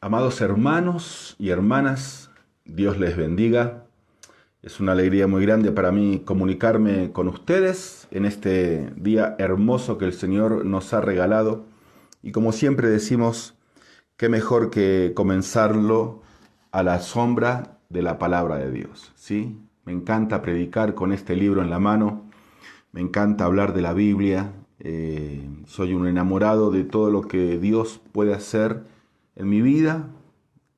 Amados hermanos y hermanas, Dios les bendiga. Es una alegría muy grande para mí comunicarme con ustedes en este día hermoso que el Señor nos ha regalado. Y como siempre decimos, qué mejor que comenzarlo a la sombra de la palabra de Dios, ¿sí? Me encanta predicar con este libro en la mano, me encanta hablar de la Biblia, soy un enamorado de todo lo que Dios puede hacer en mi vida,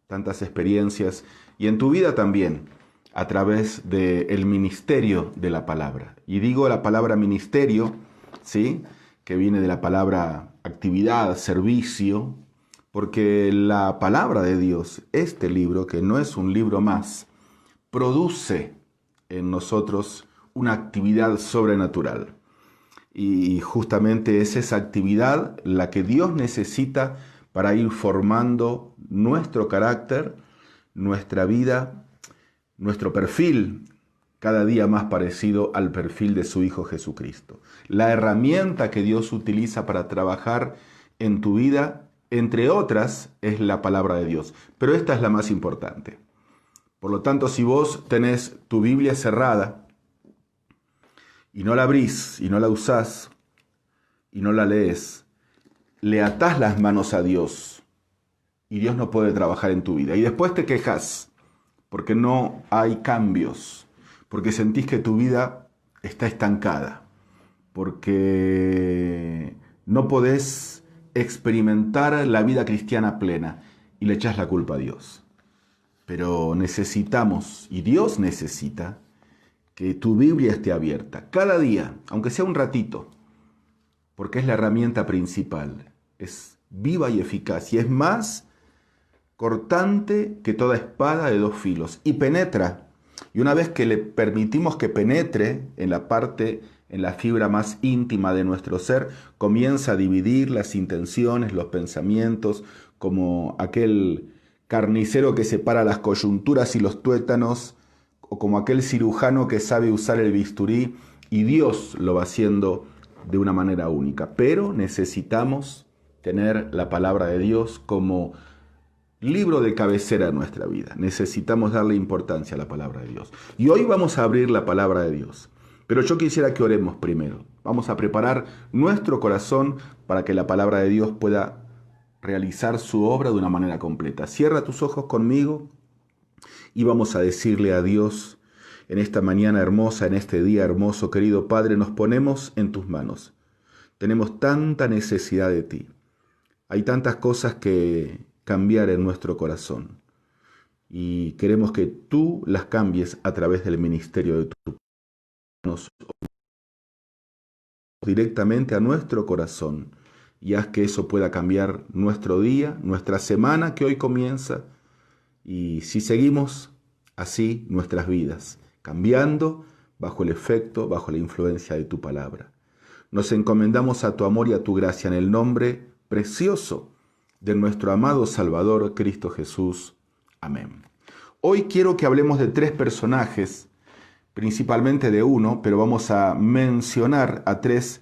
tantas experiencias, y en tu vida también, a través del ministerio de la palabra. Y digo la palabra ministerio, ¿sí? Que viene de la palabra actividad, servicio, porque la palabra de Dios, este libro, que no es un libro más, produce en nosotros una actividad sobrenatural. Y justamente es esa actividad la que Dios necesita para ir formando nuestro carácter, nuestra vida, nuestro perfil, cada día más parecido al perfil de su Hijo Jesucristo. La herramienta que Dios utiliza para trabajar en tu vida, entre otras, es la palabra de Dios. Pero esta es la más importante. Por lo tanto, si vos tenés tu Biblia cerrada, y no la abrís, y no la usás, y no la lees, le atás las manos a Dios, y Dios no puede trabajar en tu vida. Y después te quejas, porque no hay cambios, porque sentís que tu vida está estancada, porque no podés experimentar la vida cristiana plena, y le echás la culpa a Dios. Pero necesitamos, y Dios necesita, que tu Biblia esté abierta cada día, aunque sea un ratito, porque es la herramienta principal. Es viva y eficaz y es más cortante que toda espada de dos filos y penetra. Y una vez que le permitimos que penetre en la parte, en la fibra más íntima de nuestro ser, comienza a dividir las intenciones, los pensamientos, como aquel carnicero que separa las coyunturas y los tuétanos, o como aquel cirujano que sabe usar el bisturí, y Dios lo va haciendo de una manera única. Pero necesitamos tener la palabra de Dios como libro de cabecera en nuestra vida. Necesitamos darle importancia a la palabra de Dios. Y hoy vamos a abrir la palabra de Dios. Pero yo quisiera que oremos primero. Vamos a preparar nuestro corazón para que la palabra de Dios pueda realizar su obra de una manera completa. Cierra tus ojos conmigo y vamos a decirle a Dios en esta mañana hermosa, en este día hermoso, querido Padre, nos ponemos en tus manos. Tenemos tanta necesidad de ti. Hay tantas cosas que cambiar en nuestro corazón y queremos que tú las cambies a través del ministerio de tu manos directamente a nuestro corazón y haz que eso pueda cambiar nuestro día, nuestra semana que hoy comienza y si seguimos así nuestras vidas, cambiando bajo el efecto, bajo la influencia de tu palabra. Nos encomendamos a tu amor y a tu gracia en el nombre precioso de nuestro amado Salvador Cristo Jesús. Amén. Hoy quiero que hablemos de tres personajes, principalmente de uno, pero vamos a mencionar a tres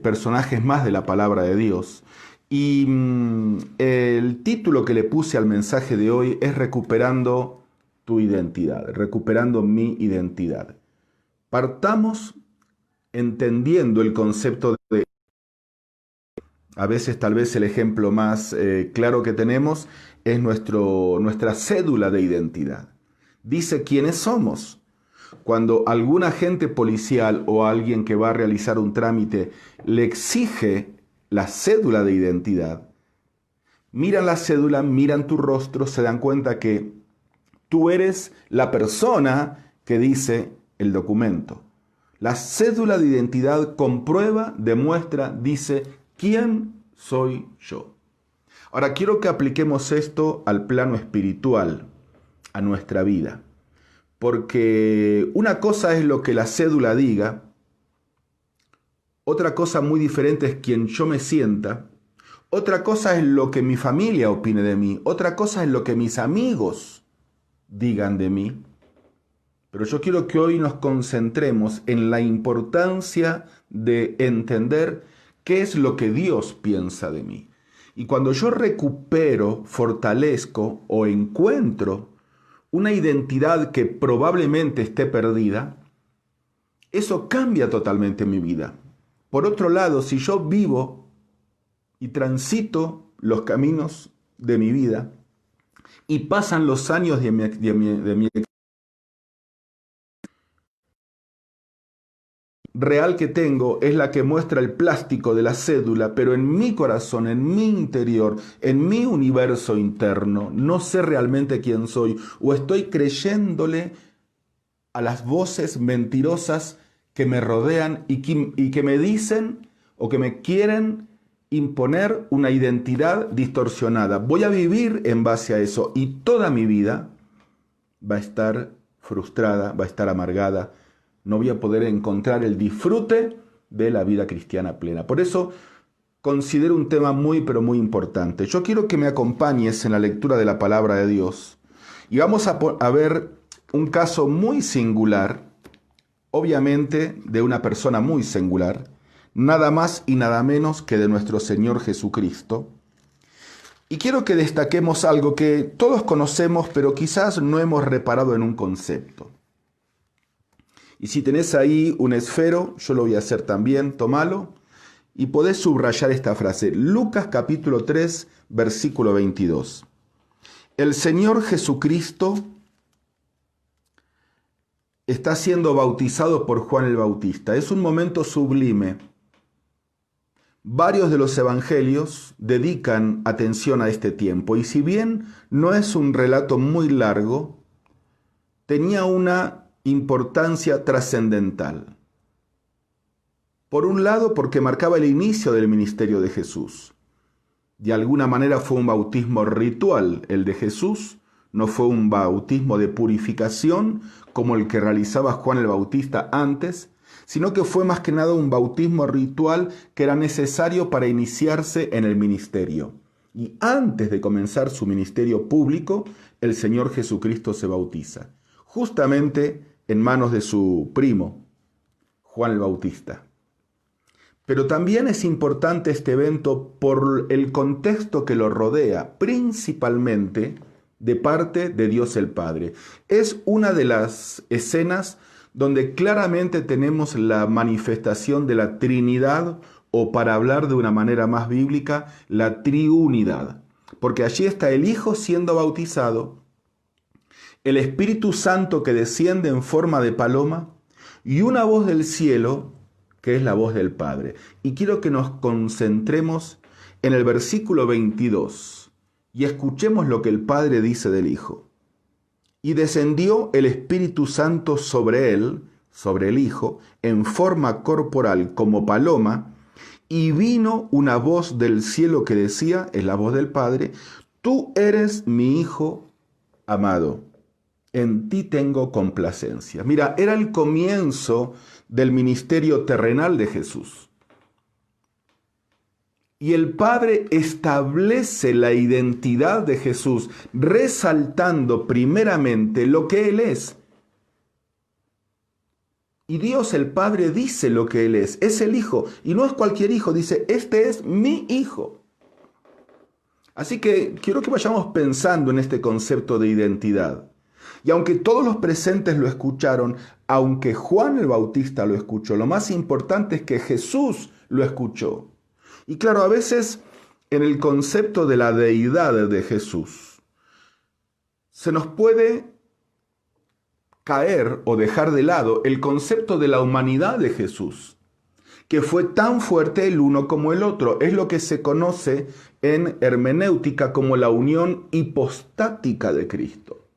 personajes más de la palabra de Dios. Y el título que le puse al mensaje de hoy es Recuperando tu identidad, recuperando mi identidad. Partamos entendiendo el concepto de... A veces tal vez el ejemplo más claro que tenemos es nuestra cédula de identidad. Dice quiénes somos. Cuando algún agente policial o alguien que va a realizar un trámite le exige la cédula de identidad, miran la cédula, miran tu rostro, se dan cuenta que tú eres la persona que dice el documento. La cédula de identidad comprueba, demuestra, dice quién soy yo. Ahora quiero que apliquemos esto al plano espiritual, a nuestra vida. Porque una cosa es lo que la cédula diga, otra cosa muy diferente es quien yo me sienta, otra cosa es lo que mi familia opine de mí, otra cosa es lo que mis amigos digan de mí. Pero yo quiero que hoy nos concentremos en la importancia de entender qué es lo que Dios piensa de mí, Y cuando yo recupero, fortalezco o encuentro una identidad que probablemente esté perdida, eso cambia totalmente mi vida. Por otro lado, si yo vivo y transito los caminos de mi vida y pasan los años de mi real que tengo es la que muestra el plástico de la cédula, pero en mi corazón, en mi interior, en mi universo interno, no sé realmente quién soy o estoy creyéndole a las voces mentirosas que me rodean y que me dicen o que me quieren imponer una identidad distorsionada. Voy a vivir en base a eso y toda mi vida va a estar frustrada, va a estar amargada. No voy a poder encontrar el disfrute de la vida cristiana plena. Por eso considero un tema muy, pero muy importante. Yo quiero que me acompañes en la lectura de la palabra de Dios y vamos a ver un caso muy singular, obviamente de una persona muy singular, nada más y nada menos que de nuestro Señor Jesucristo. Y quiero que destaquemos algo que todos conocemos, pero quizás no hemos reparado en un concepto. Y si tenés ahí un esfero, yo lo voy a hacer también, tómalo, y podés subrayar esta frase. Lucas capítulo 3, versículo 22. El Señor Jesucristo está siendo bautizado por Juan el Bautista. Es un momento sublime. Varios de los evangelios dedican atención a este tiempo y si bien no es un relato muy largo, tenía una importancia trascendental. Por un lado, porque marcaba el inicio del ministerio de Jesús. De alguna manera fue un bautismo ritual el de Jesús, no fue un bautismo de purificación como el que realizaba Juan el Bautista antes, sino que fue más que nada un bautismo ritual que era necesario para iniciarse en el ministerio. Y antes de comenzar su ministerio público, el Señor Jesucristo se bautiza, justamente en manos de su primo, Juan el Bautista. Pero también es importante este evento por el contexto que lo rodea, principalmente de parte de Dios el Padre. Es una de las escenas donde claramente tenemos la manifestación de la Trinidad, o para hablar de una manera más bíblica, la triunidad. Porque allí está el Hijo siendo bautizado, el Espíritu Santo que desciende en forma de paloma y una voz del cielo que es la voz del Padre. Y quiero que nos concentremos en el versículo 22 y escuchemos lo que el Padre dice del Hijo. Y descendió el Espíritu Santo sobre él, sobre el Hijo, en forma corporal como paloma, y vino una voz del cielo que decía, es la voz del Padre, tú eres mi Hijo amado, en ti tengo complacencia. Mira, era el comienzo del ministerio terrenal de Jesús. Y el Padre establece la identidad de Jesús, resaltando primeramente lo que Él es. Y Dios el Padre dice lo que Él es el Hijo, y no es cualquier hijo, dice, este es mi Hijo. Así que quiero que vayamos pensando en este concepto de identidad. Y aunque todos los presentes lo escucharon, aunque Juan el Bautista lo escuchó, lo más importante es que Jesús lo escuchó. Y claro, a veces en el concepto de la deidad de Jesús, se nos puede caer o dejar de lado el concepto de la humanidad de Jesús, que fue tan fuerte el uno como el otro. Es lo que se conoce en hermenéutica como la unión hipostática de Cristo,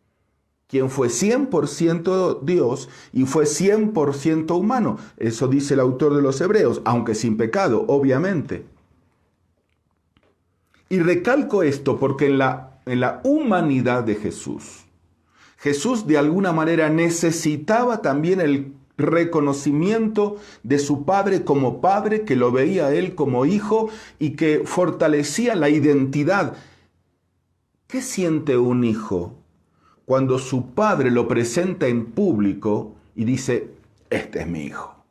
quien fue 100% Dios y fue 100% humano. Eso dice el autor de los Hebreos, aunque sin pecado, obviamente. Y recalco esto porque en la humanidad de Jesús, Jesús de alguna manera necesitaba también el reconocimiento de su Padre como Padre, que lo veía a Él como Hijo y que fortalecía la identidad. ¿Qué siente un hijo cuando su padre lo presenta en público y dice, este es mi hijo?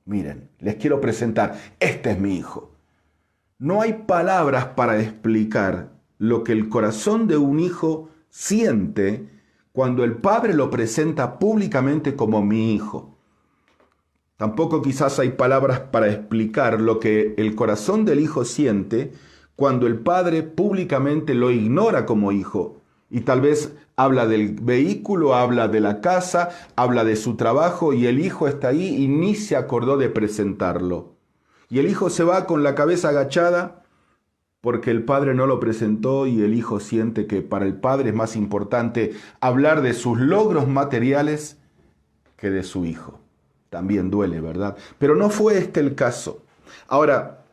Miren, les quiero presentar, este es mi hijo. No hay palabras para explicar lo que el corazón de un hijo siente cuando el padre lo presenta públicamente como mi hijo. Tampoco quizás hay palabras para explicar lo que el corazón del hijo siente cuando el padre públicamente lo ignora como hijo. Y tal vez habla del vehículo, habla de la casa, habla de su trabajo y el hijo está ahí y ni se acordó de presentarlo. Y el hijo se va con la cabeza agachada porque el padre no lo presentó y el hijo siente que para el padre es más importante hablar de sus logros materiales que de su hijo. También duele, ¿verdad? Pero no fue este el caso. Ahora,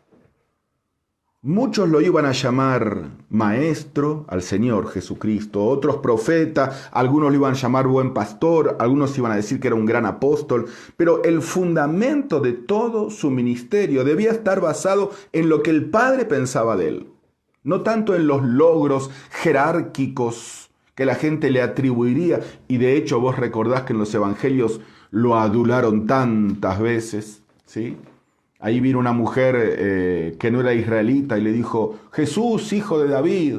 muchos lo iban a llamar maestro al Señor Jesucristo, otros profeta, algunos lo iban a llamar buen pastor, algunos iban a decir que era un gran apóstol, pero el fundamento de todo su ministerio debía estar basado en lo que el Padre pensaba de él, no tanto en los logros jerárquicos que la gente le atribuiría, y de hecho vos recordás que en los evangelios lo adularon tantas veces, ¿sí? Ahí vino una mujer que no era israelita y le dijo, Jesús, hijo de David.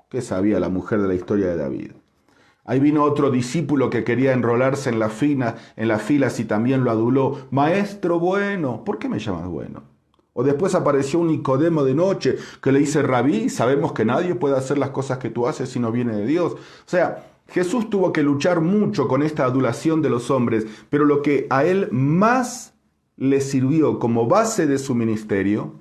¿Qué sabía la mujer de la historia de David? Ahí vino otro discípulo que quería enrolarse en las filas y también lo aduló. Maestro bueno, ¿por qué me llamas bueno? O después apareció un Nicodemo de noche que le dice, Rabí, sabemos que nadie puede hacer las cosas que tú haces si no viene de Dios. O sea, Jesús tuvo que luchar mucho con esta adulación de los hombres, pero lo que a él más le sirvió como base de su ministerio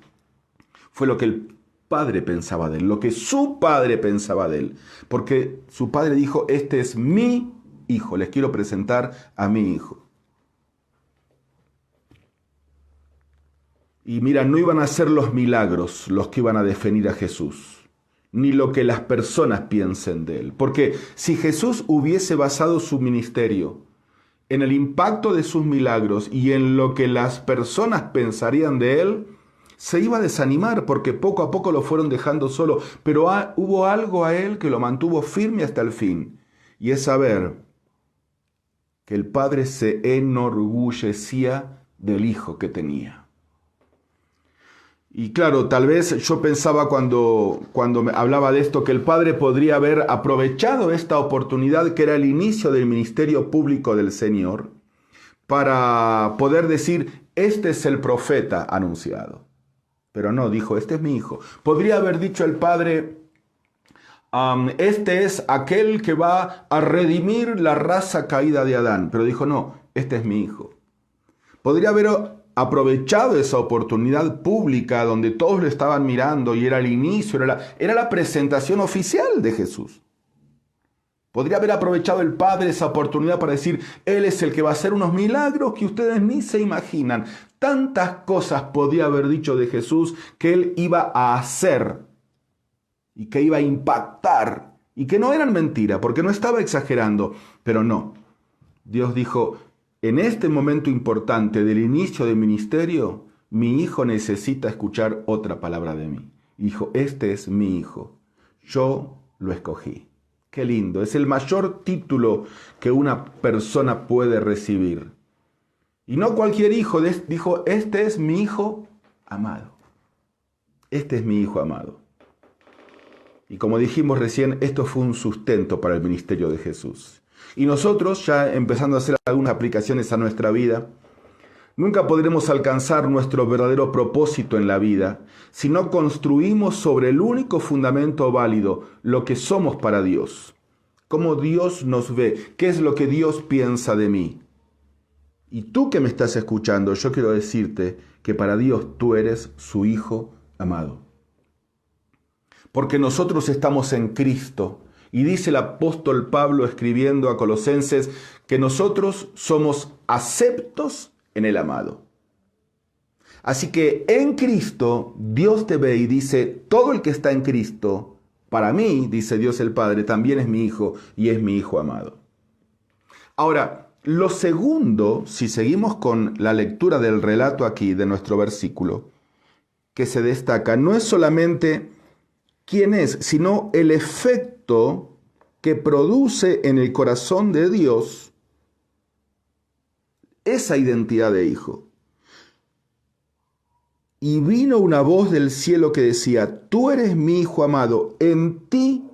fue lo que el padre pensaba de él, lo que su padre pensaba de él. Porque su padre dijo, este es mi hijo, les quiero presentar a mi hijo. Y mira, no iban a ser los milagros los que iban a definir a Jesús, ni lo que las personas piensen de él. Porque si Jesús hubiese basado su ministerio en el impacto de sus milagros y en lo que las personas pensarían de él, se iba a desanimar porque poco a poco lo fueron dejando solo. Pero hubo algo a él que lo mantuvo firme hasta el fin. Y es saber que el Padre se enorgullecía del Hijo que tenía. Y claro, tal vez yo pensaba cuando me hablaba de esto que el Padre podría haber aprovechado esta oportunidad que era el inicio del ministerio público del Señor para poder decir, este es el profeta anunciado. Pero no, dijo, este es mi hijo. Podría haber dicho el Padre, este es aquel que va a redimir la raza caída de Adán. Pero dijo, no, este es mi hijo. Podría haber aprovechado esa oportunidad pública donde todos lo estaban mirando y era el inicio, era la presentación oficial de Jesús. Podría haber aprovechado el Padre esa oportunidad para decir, Él es el que va a hacer unos milagros que ustedes ni se imaginan. Tantas cosas podía haber dicho de Jesús que Él iba a hacer y que iba a impactar y que no eran mentira porque no estaba exagerando, pero no. Dios dijo, en este momento importante del inicio del ministerio, mi hijo necesita escuchar otra palabra de mí. Y dijo, este es mi hijo, yo lo escogí. Qué lindo, es el mayor título que una persona puede recibir. Y no cualquier hijo, dijo, este es mi hijo amado. Este es mi hijo amado. Y como dijimos recién, esto fue un sustento para el ministerio de Jesús. Y nosotros, ya empezando a hacer algunas aplicaciones a nuestra vida, nunca podremos alcanzar nuestro verdadero propósito en la vida si no construimos sobre el único fundamento válido, lo que somos para Dios. Cómo Dios nos ve, qué es lo que Dios piensa de mí. Y tú que me estás escuchando, yo quiero decirte que para Dios tú eres su hijo amado. Porque nosotros estamos en Cristo. Y dice el apóstol Pablo escribiendo a Colosenses que nosotros somos aceptos en el amado. Así que en Cristo Dios te ve y dice, todo el que está en Cristo, para mí, dice Dios el Padre, también es mi hijo y es mi hijo amado. Ahora, lo segundo, si seguimos con la lectura del relato aquí de nuestro versículo, que se destaca, no es solamente quién es, sino el efecto que produce en el corazón de Dios esa identidad de hijo. Y vino una voz del cielo que decía, tú eres mi Hijo amado, en ti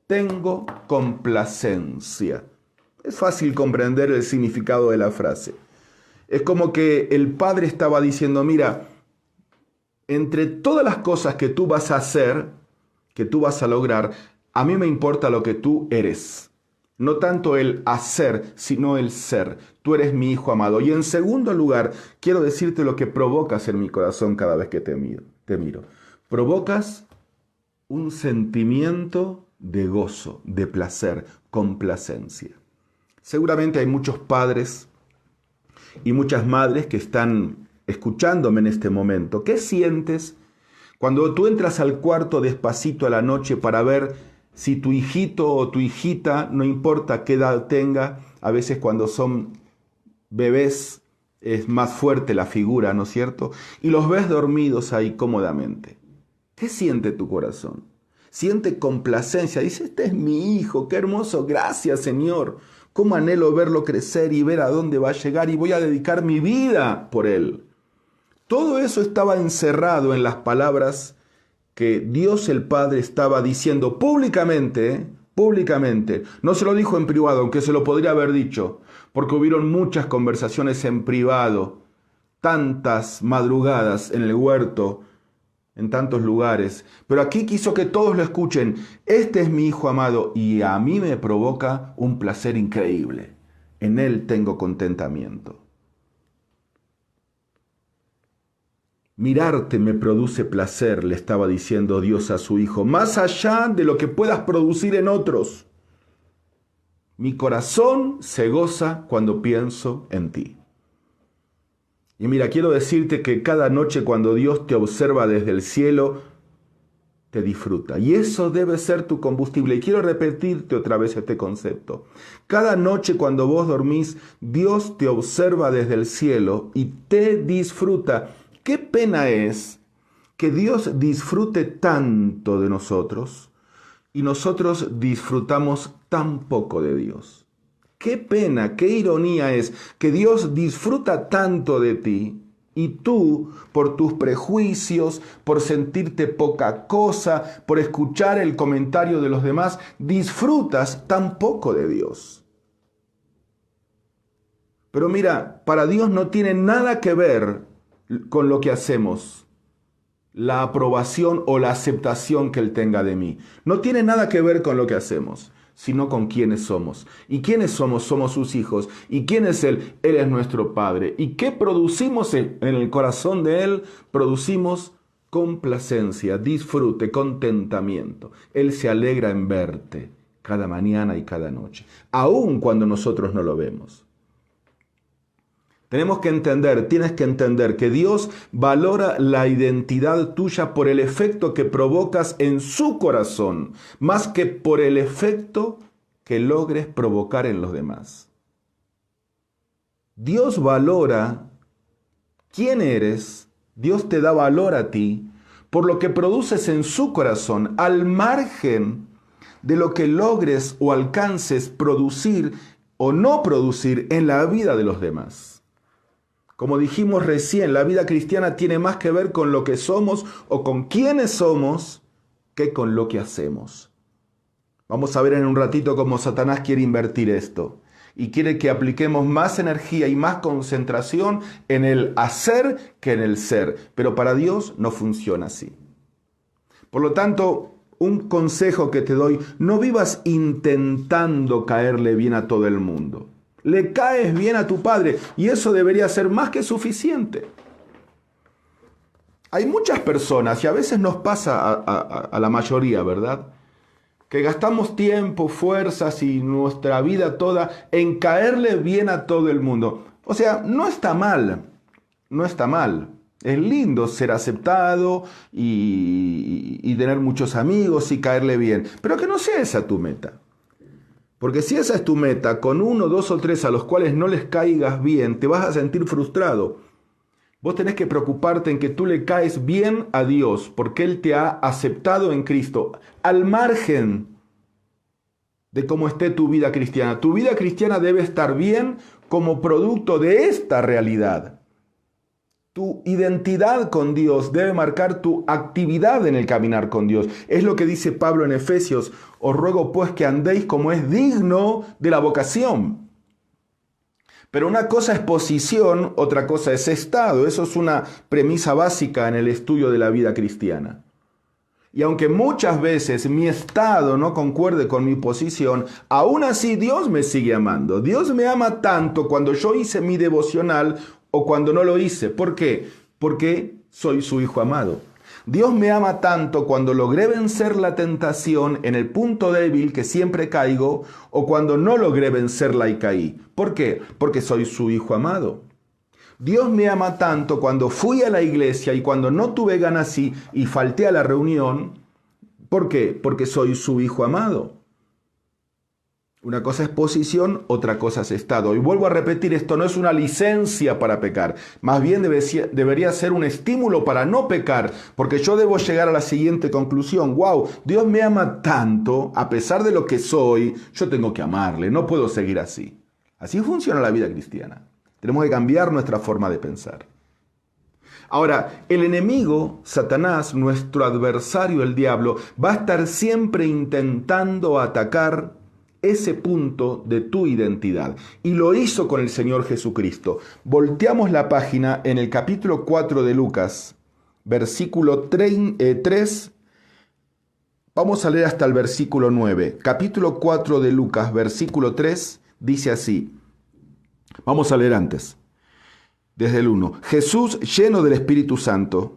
tengo complacencia. Es fácil comprender el significado de la frase. Es como que el Padre estaba diciendo, mira, entre todas las cosas que tú vas a hacer, que tú vas a lograr, a mí me importa lo que tú eres. No tanto el hacer, sino el ser. Tú eres mi Hijo amado. Y en segundo lugar, quiero decirte lo que provocas en mi corazón cada vez que te miro. Provocas un sentimiento de gozo, de placer, complacencia. Seguramente hay muchos padres y muchas madres que están escuchándome en este momento. ¿Qué sientes cuando tú entras al cuarto despacito a la noche para ver si tu hijito o tu hijita, no importa qué edad tenga, a veces cuando son bebés es más fuerte la figura, ¿no es cierto? Y los ves dormidos ahí cómodamente. ¿Qué siente tu corazón? Siente complacencia. Dice, este es mi hijo, qué hermoso, gracias Señor. Cómo anhelo verlo crecer y ver a dónde va a llegar y voy a dedicar mi vida por él. Todo eso estaba encerrado en las palabras que Dios el Padre estaba diciendo públicamente, públicamente. No se lo dijo en privado, aunque se lo podría haber dicho, porque hubieron muchas conversaciones en privado, tantas madrugadas en el huerto, en tantos lugares. Pero aquí quiso que todos lo escuchen. Este es mi Hijo amado y a mí me provoca un placer increíble. En él tengo contentamiento. Mirarte me produce placer, le estaba diciendo Dios a su Hijo, más allá de lo que puedas producir en otros. Mi corazón se goza cuando pienso en ti. Y mira, quiero decirte que cada noche cuando Dios te observa desde el cielo, te disfruta. Y eso debe ser tu combustible. Y quiero repetirte otra vez este concepto. Cada noche cuando vos dormís, Dios te observa desde el cielo y te disfruta. Qué pena es que Dios disfrute tanto de nosotros y nosotros disfrutamos tan poco de Dios. Qué pena, qué ironía es que Dios disfruta tanto de ti y tú, por tus prejuicios, por sentirte poca cosa, por escuchar el comentario de los demás, disfrutas tan poco de Dios. Pero mira, para Dios no tiene nada que ver con lo que hacemos, la aprobación o la aceptación que Él tenga de mí. No tiene nada que ver con lo que hacemos, sino con quiénes somos. ¿Y quiénes somos? Somos sus hijos. ¿Y quién es Él? Él es nuestro Padre. ¿Y qué producimos en el corazón de Él? Producimos complacencia, disfrute, contentamiento. Él se alegra en verte cada mañana y cada noche, aun cuando nosotros no lo vemos. Tienes que entender que Dios valora la identidad tuya por el efecto que provocas en su corazón, más que por el efecto que logres provocar en los demás. Dios valora quién eres, Dios te da valor a ti por lo que produces en su corazón, al margen de lo que logres o alcances producir o no producir en la vida de los demás. Como dijimos recién, la vida cristiana tiene más que ver con lo que somos o con quiénes somos que con lo que hacemos. Vamos a ver en un ratito cómo Satanás quiere invertir esto y quiere que apliquemos más energía y más concentración en el hacer que en el ser. Pero para Dios no funciona así. Por lo tanto, un consejo que te doy, no vivas intentando caerle bien a todo el mundo. Le caes bien a tu padre y eso debería ser más que suficiente. Hay muchas personas, y a veces nos pasa a la mayoría, ¿verdad?, que gastamos tiempo, fuerzas y nuestra vida toda en caerle bien a todo el mundo. O sea, no está mal, no está mal. Es lindo ser aceptado y tener muchos amigos y caerle bien, pero que no sea esa tu meta. Porque si esa es tu meta, con 1, 2 o 3 a los cuales no les caigas bien, te vas a sentir frustrado. Vos tenés que preocuparte en que tú le caes bien a Dios, porque Él te ha aceptado en Cristo, al margen de cómo esté tu vida cristiana. Tu vida cristiana debe estar bien como producto de esta realidad. Tu identidad con Dios debe marcar tu actividad en el caminar con Dios. Es lo que dice Pablo en Efesios. Os ruego pues que andéis como es digno de la vocación. Pero una cosa es posición, otra cosa es estado. Eso es una premisa básica en el estudio de la vida cristiana. Y aunque muchas veces mi estado no concuerde con mi posición, aún así Dios me sigue amando. Dios me ama tanto cuando yo hice mi devocional o cuando no lo hice. ¿Por qué? Porque soy su hijo amado. Dios me ama tanto cuando logré vencer la tentación en el punto débil que siempre caigo o cuando no logré vencerla y caí. ¿Por qué? Porque soy su hijo amado. Dios me ama tanto cuando fui a la iglesia y cuando no tuve ganas y falté a la reunión. ¿Por qué? Porque soy su hijo amado. Una cosa es posición, otra cosa es estado. Y vuelvo a repetir, esto no es una licencia para pecar. Más bien debería ser un estímulo para no pecar. Porque yo debo llegar a la siguiente conclusión. ¡Wow! Dios me ama tanto, a pesar de lo que soy, yo tengo que amarle. No puedo seguir así. Así funciona la vida cristiana. Tenemos que cambiar nuestra forma de pensar. Ahora, el enemigo, Satanás, nuestro adversario, el diablo, va a estar siempre intentando atacar ese punto de tu identidad. Y lo hizo con el Señor Jesucristo. Volteamos la página en el capítulo 4 de Lucas, versículo 3. Vamos a leer hasta el versículo 9. Capítulo 4 de Lucas, versículo 3, dice así. Vamos a leer antes, desde el 1. Jesús, lleno del Espíritu Santo,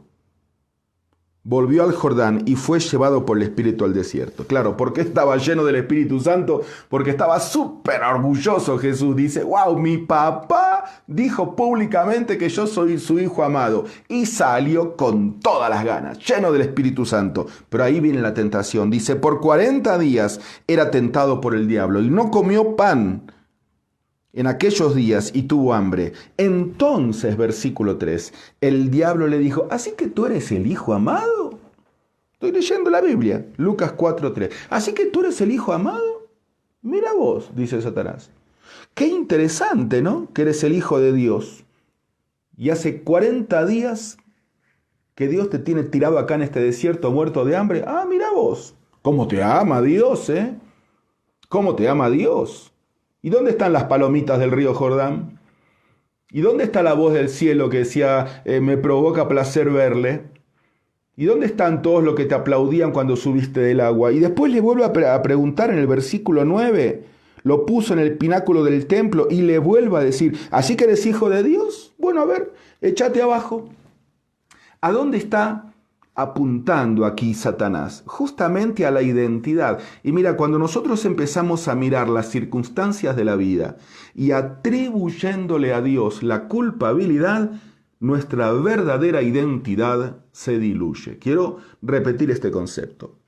volvió al Jordán y fue llevado por el Espíritu al desierto. Claro, ¿por qué estaba lleno del Espíritu Santo? Porque estaba súper orgulloso Jesús. Dice, wow, mi papá dijo públicamente que yo soy su hijo amado. Y salió con todas las ganas, lleno del Espíritu Santo. Pero ahí viene la tentación. Dice, por 40 días era tentado por el diablo y no comió pan en aquellos días y tuvo hambre. Entonces, versículo 3, el diablo le dijo, ¿así que tú eres el hijo amado? Estoy leyendo la Biblia, Lucas 4:3. ¿Así que tú eres el hijo amado? Mira vos, dice Satanás. Qué interesante, ¿no? Que eres el hijo de Dios. Y hace 40 días que Dios te tiene tirado acá en este desierto muerto de hambre. Ah, mira vos. ¿Cómo te ama Dios, eh? ¿Cómo te ama Dios? ¿Y dónde están las palomitas del río Jordán? ¿Y dónde está la voz del cielo que decía, me provoca placer verle? ¿Y dónde están todos los que te aplaudían cuando subiste del agua? Y después le vuelve a preguntar en el versículo 9, lo puso en el pináculo del templo y le vuelve a decir, ¿así que eres hijo de Dios? Bueno, a ver, échate abajo. ¿A dónde está apuntando aquí Satanás? Justamente a la identidad. Y mira, cuando nosotros empezamos a mirar las circunstancias de la vida y atribuyéndole a Dios la culpabilidad, nuestra verdadera identidad se diluye. Quiero repetir este concepto.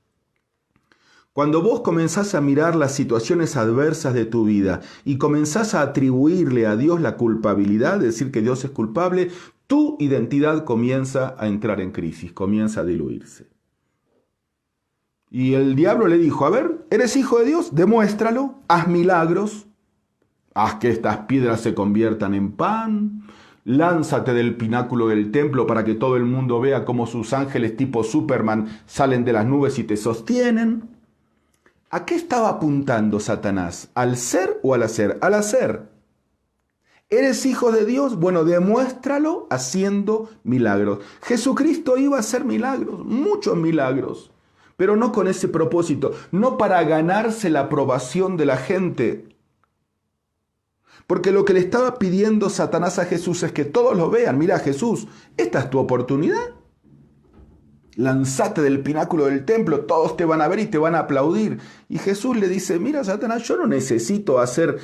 Cuando vos comenzás a mirar las situaciones adversas de tu vida y comenzás a atribuirle a Dios la culpabilidad, decir que Dios es culpable, tu identidad comienza a entrar en crisis, comienza a diluirse. Y el diablo le dijo, a ver, ¿eres hijo de Dios? Demuéstralo, haz milagros, haz que estas piedras se conviertan en pan, lánzate del pináculo del templo para que todo el mundo vea cómo sus ángeles tipo Superman salen de las nubes y te sostienen. ¿A qué estaba apuntando Satanás? ¿Al ser o al hacer? Al hacer. ¿Eres hijo de Dios? Bueno, demuéstralo haciendo milagros. Jesucristo iba a hacer milagros, muchos milagros, pero no con ese propósito, no para ganarse la aprobación de la gente. Porque lo que le estaba pidiendo Satanás a Jesús es que todos lo vean. Mira, Jesús, esta es tu oportunidad. Lánzate del pináculo del templo, todos te van a ver y te van a aplaudir. Y Jesús le dice, mira, Satanás, yo no necesito hacer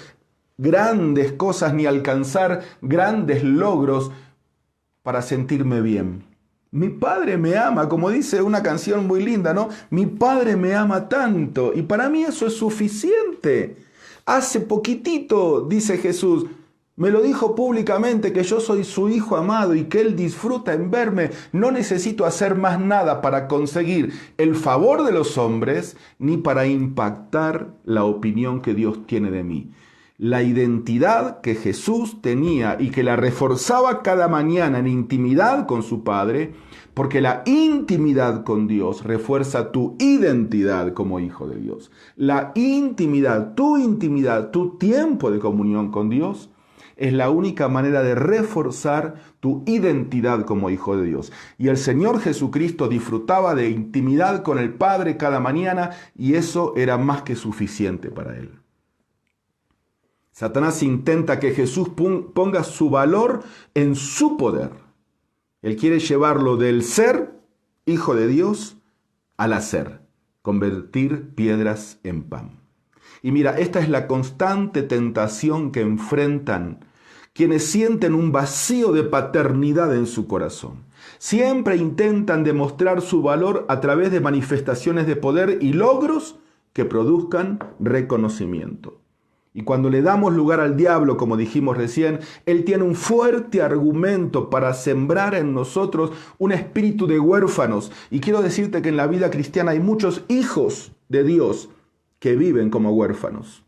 grandes cosas ni alcanzar grandes logros para sentirme bien. Mi Padre me ama, como dice una canción muy linda, ¿no? Mi Padre me ama tanto y para mí eso es suficiente. Hace poquitito, dice Jesús, me lo dijo públicamente que yo soy su hijo amado y que Él disfruta en verme. No necesito hacer más nada para conseguir el favor de los hombres ni para impactar la opinión que Dios tiene de mí. la identidad que Jesús tenía y que la reforzaba cada mañana en intimidad con su Padre, porque la intimidad con Dios refuerza tu identidad como hijo de Dios. La intimidad, tu tiempo de comunión con Dios es la única manera de reforzar tu identidad como hijo de Dios. Y el Señor Jesucristo disfrutaba de intimidad con el Padre cada mañana y eso era más que suficiente para él. Satanás intenta que Jesús ponga su valor en su poder. Él quiere llevarlo del ser hijo de Dios al hacer, convertir piedras en pan. Y mira, esta es la constante tentación que enfrentan quienes sienten un vacío de paternidad en su corazón. Siempre intentan demostrar su valor a través de manifestaciones de poder y logros que produzcan reconocimiento. Y cuando le damos lugar al diablo, como dijimos recién, él tiene un fuerte argumento para sembrar en nosotros un espíritu de huérfanos. Y quiero decirte que en la vida cristiana hay muchos hijos de Dios que viven como huérfanos.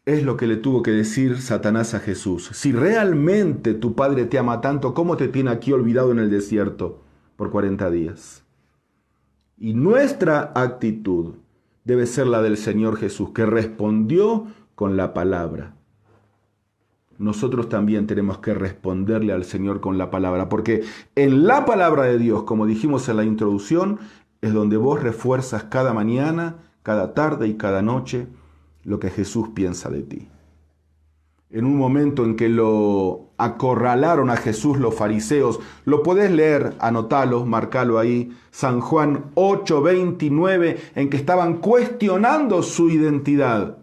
Es lo que le tuvo que decir Satanás a Jesús. Si realmente tu Padre te ama tanto, ¿cómo te tiene aquí olvidado en el desierto por 40 días? Y nuestra actitud debe ser la del Señor Jesús, que respondió con la palabra. Nosotros también tenemos que responderle al Señor con la palabra, porque en la palabra de Dios, como dijimos en la introducción, es donde vos refuerzas cada mañana, cada tarde y cada noche lo que Jesús piensa de ti. En un momento en que lo acorralaron a Jesús los fariseos, lo podés leer, anotalo, marcalo ahí, San Juan 8:29, en que estaban cuestionando su identidad.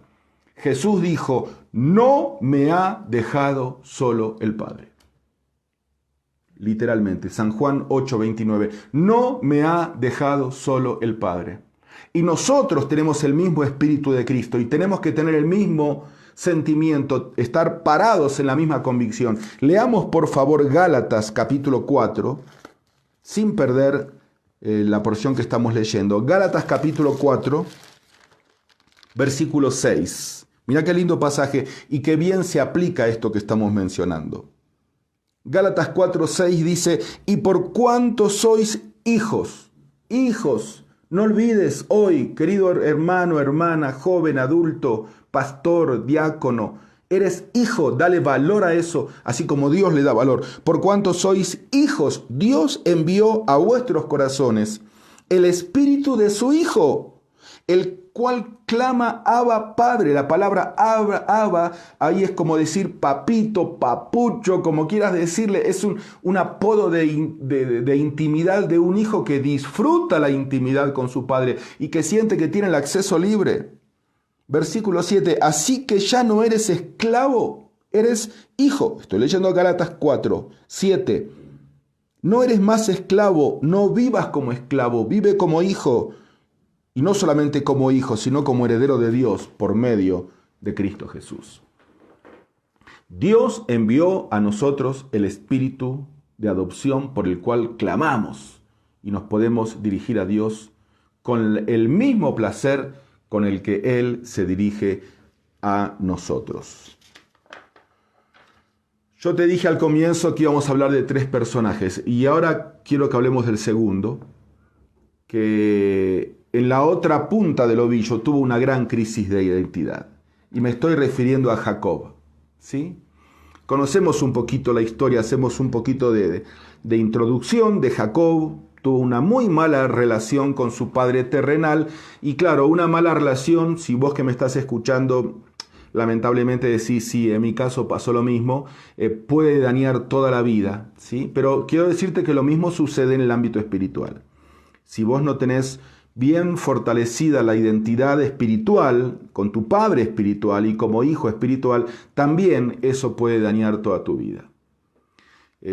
Jesús dijo, no me ha dejado solo el Padre. Literalmente, San Juan 8:29, no me ha dejado solo el Padre. Y nosotros tenemos el mismo Espíritu de Cristo y tenemos que tener el mismo sentimiento, estar parados en la misma convicción. Leamos por favor Gálatas capítulo 4, sin perder la porción que estamos leyendo. Gálatas capítulo 4, versículo 6. Mira qué lindo pasaje y qué bien se aplica esto que estamos mencionando. Gálatas 4, 6 dice, y por cuanto sois hijos, no olvides hoy, querido hermano, hermana, joven, adulto, pastor, diácono, eres hijo, dale valor a eso, así como Dios le da valor. Por cuanto sois hijos, Dios envió a vuestros corazones el espíritu de su Hijo, el cual clama Abba Padre. La palabra Abba, ahí es como decir papito, papucho, como quieras decirle, es un apodo de intimidad de un hijo que disfruta la intimidad con su padre y que siente que tiene el acceso libre. Versículo 7, así que ya no eres esclavo, eres hijo. Estoy leyendo Gálatas 4, 7. No eres más esclavo, no vivas como esclavo, vive como hijo. Y no solamente como hijo, sino como heredero de Dios por medio de Cristo Jesús. Dios envió a nosotros el espíritu de adopción por el cual clamamos y nos podemos dirigir a Dios con el mismo placer con el que Él se dirige a nosotros. Yo te dije al comienzo que íbamos a hablar de 3 personajes y ahora quiero que hablemos del segundo, que en la otra punta del ovillo tuvo una gran crisis de identidad. Y me estoy refiriendo a Jacob, ¿sí? Conocemos un poquito la historia, hacemos un poquito de introducción de Jacob. Tuvo una muy mala relación con su padre terrenal. Y claro, una mala relación, si vos que me estás escuchando, lamentablemente decís, sí, en mi caso pasó lo mismo, puede dañar toda la vida, ¿sí? Pero quiero decirte que lo mismo sucede en el ámbito espiritual. Si vos no tenés bien fortalecida la identidad espiritual con tu padre espiritual y como hijo espiritual, también eso puede dañar toda tu vida.